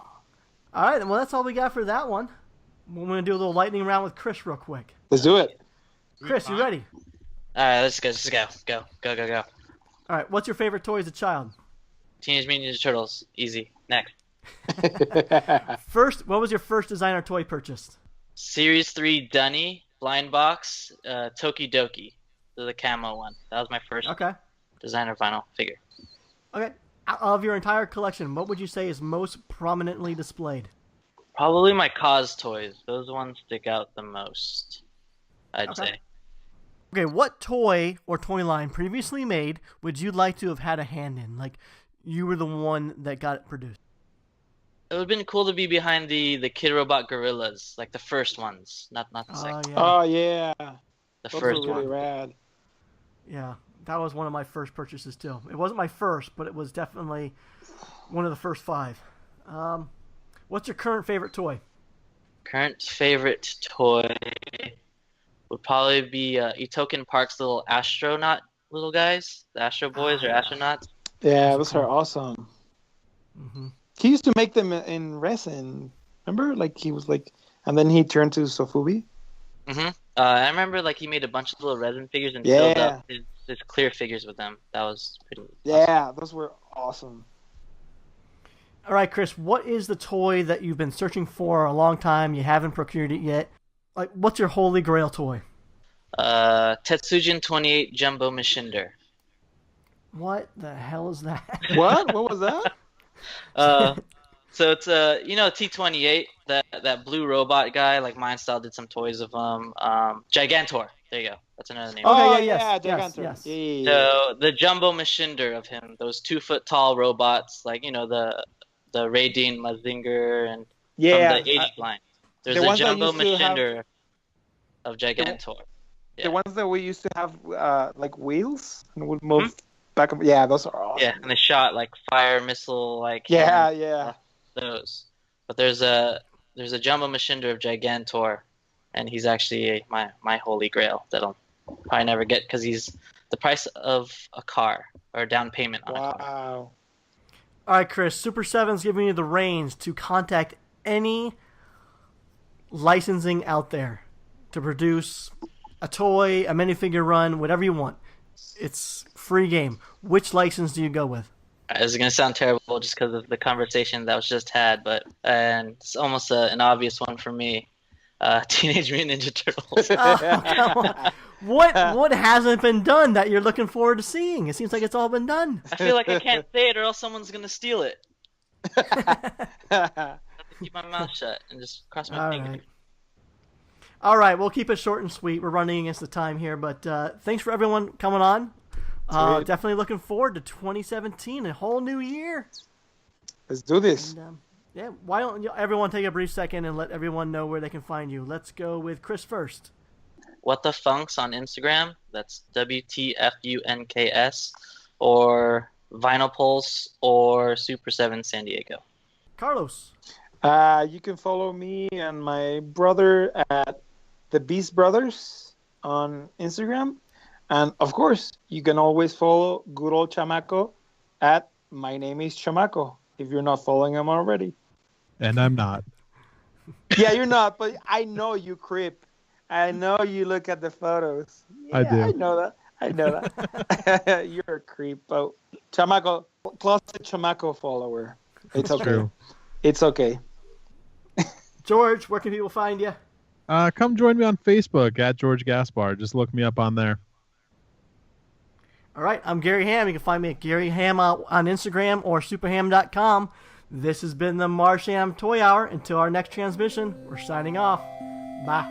All right. Well, that's all we got for that one. We're going to do a little lightning round with Kris real quick. Let's do it. Kris, you ready? All right, let's go. Go. All right, what's your favorite toy as a child? Teenage Mutant Ninja Turtles. Easy. Next. First, what was your first designer toy purchased? Series 3 Dunny, Blind Box, Tokidoki. The camo one. That was my first Okay. designer vinyl figure. Okay. Out of your entire collection, what would you say is most prominently displayed? Probably my cause toys. Those ones stick out the most, I'd say. Okay, what toy or toy line previously made would you like to have had a hand in? Like, you were the one that got it produced. It would have been cool to be behind the Kid Robot Gorillas, like the first ones, not the second. Yeah. Oh yeah, The those first were really one. rad. Yeah, that was one of my first purchases too. It wasn't my first, but it was definitely one of the first 5. What's your current favorite toy? Current favorite toy would probably be Itoken Park's little astronaut little guys, the Astro Boys or astronauts. Yeah, those are awesome. Mm-hmm. He used to make them in resin. Remember, like he was like, and then he turned to Sofubi. I remember like he made a bunch of little resin figures and Yeah. filled up his clear figures with them. That was pretty awesome. Yeah, those were awesome. All right, Chris, what is the toy that you've been searching for a long time? You haven't procured it yet. Like, what's your holy grail toy? Tetsujin 28 Jumbo Machinder. What the hell is that? What? What was that? So it's T28, that blue robot guy, like Mindstyle did some toys of him. Gigantor. There you go. That's another name. Okay, Oh yeah, yeah, yes, Gigantor. yes. Yeah. So the Jumbo Machinder of him, those 2-foot tall robots, like the Raideen Mazinger and Yeah. from the 80 line. There's the a ones that Jumbo used to have- Machinder of Gigantor. Yeah. The ones that we used to have like wheels and would move back up. Yeah, those are awesome. Yeah, and they shot like fire missile, like Yeah. those. But there's a Jumbo Machinder of Gigantor, and he's actually my holy grail that I'll probably never get because he's the price of a car or a down payment on a car. Wow. All right, Chris, Super 7's giving you the reins to contact any licensing out there to produce a toy, a minifigure run, whatever you want. It's free game. Which license do you go with? This is gonna sound terrible just because of the conversation that was just had, and it's almost an obvious one for me. Teenage Mutant Ninja Turtles. Come on. What hasn't been done that you're looking forward to seeing? It seems like it's all been done. I feel like I can't say it or else someone's gonna steal it. I have to keep my mouth shut and just cross my fingers. All right, we'll keep it short and sweet. We're running against the time here, but thanks for everyone coming on. Definitely looking forward to 2017, a whole new year. Let's do this. And, why don't everyone take a brief second and let everyone know where they can find you. Let's go with Chris first. What the Funks on Instagram. That's WTFUNKS, or Vinyl Pulse, or Super 7 San Diego. Carlos. You can follow me and my brother at the Beast Brothers on Instagram. And of course, you can always follow good old Chamaco at My Name is Chamaco if you're not following him already. And I'm not. Yeah, you're not, but I know you creep. I know you look at the photos. Yeah, I do. I know that. You're a creep. But Chamaco, closet Chamaco follower. It's okay. True. It's okay. George, where can people find you? Come join me on Facebook at George Gaspar. Just look me up on there. All right, I'm Gary Ham. You can find me at Gary Ham on Instagram or superham.com. This has been the Marsham Toy Hour. Until our next transmission, we're signing off. Bye.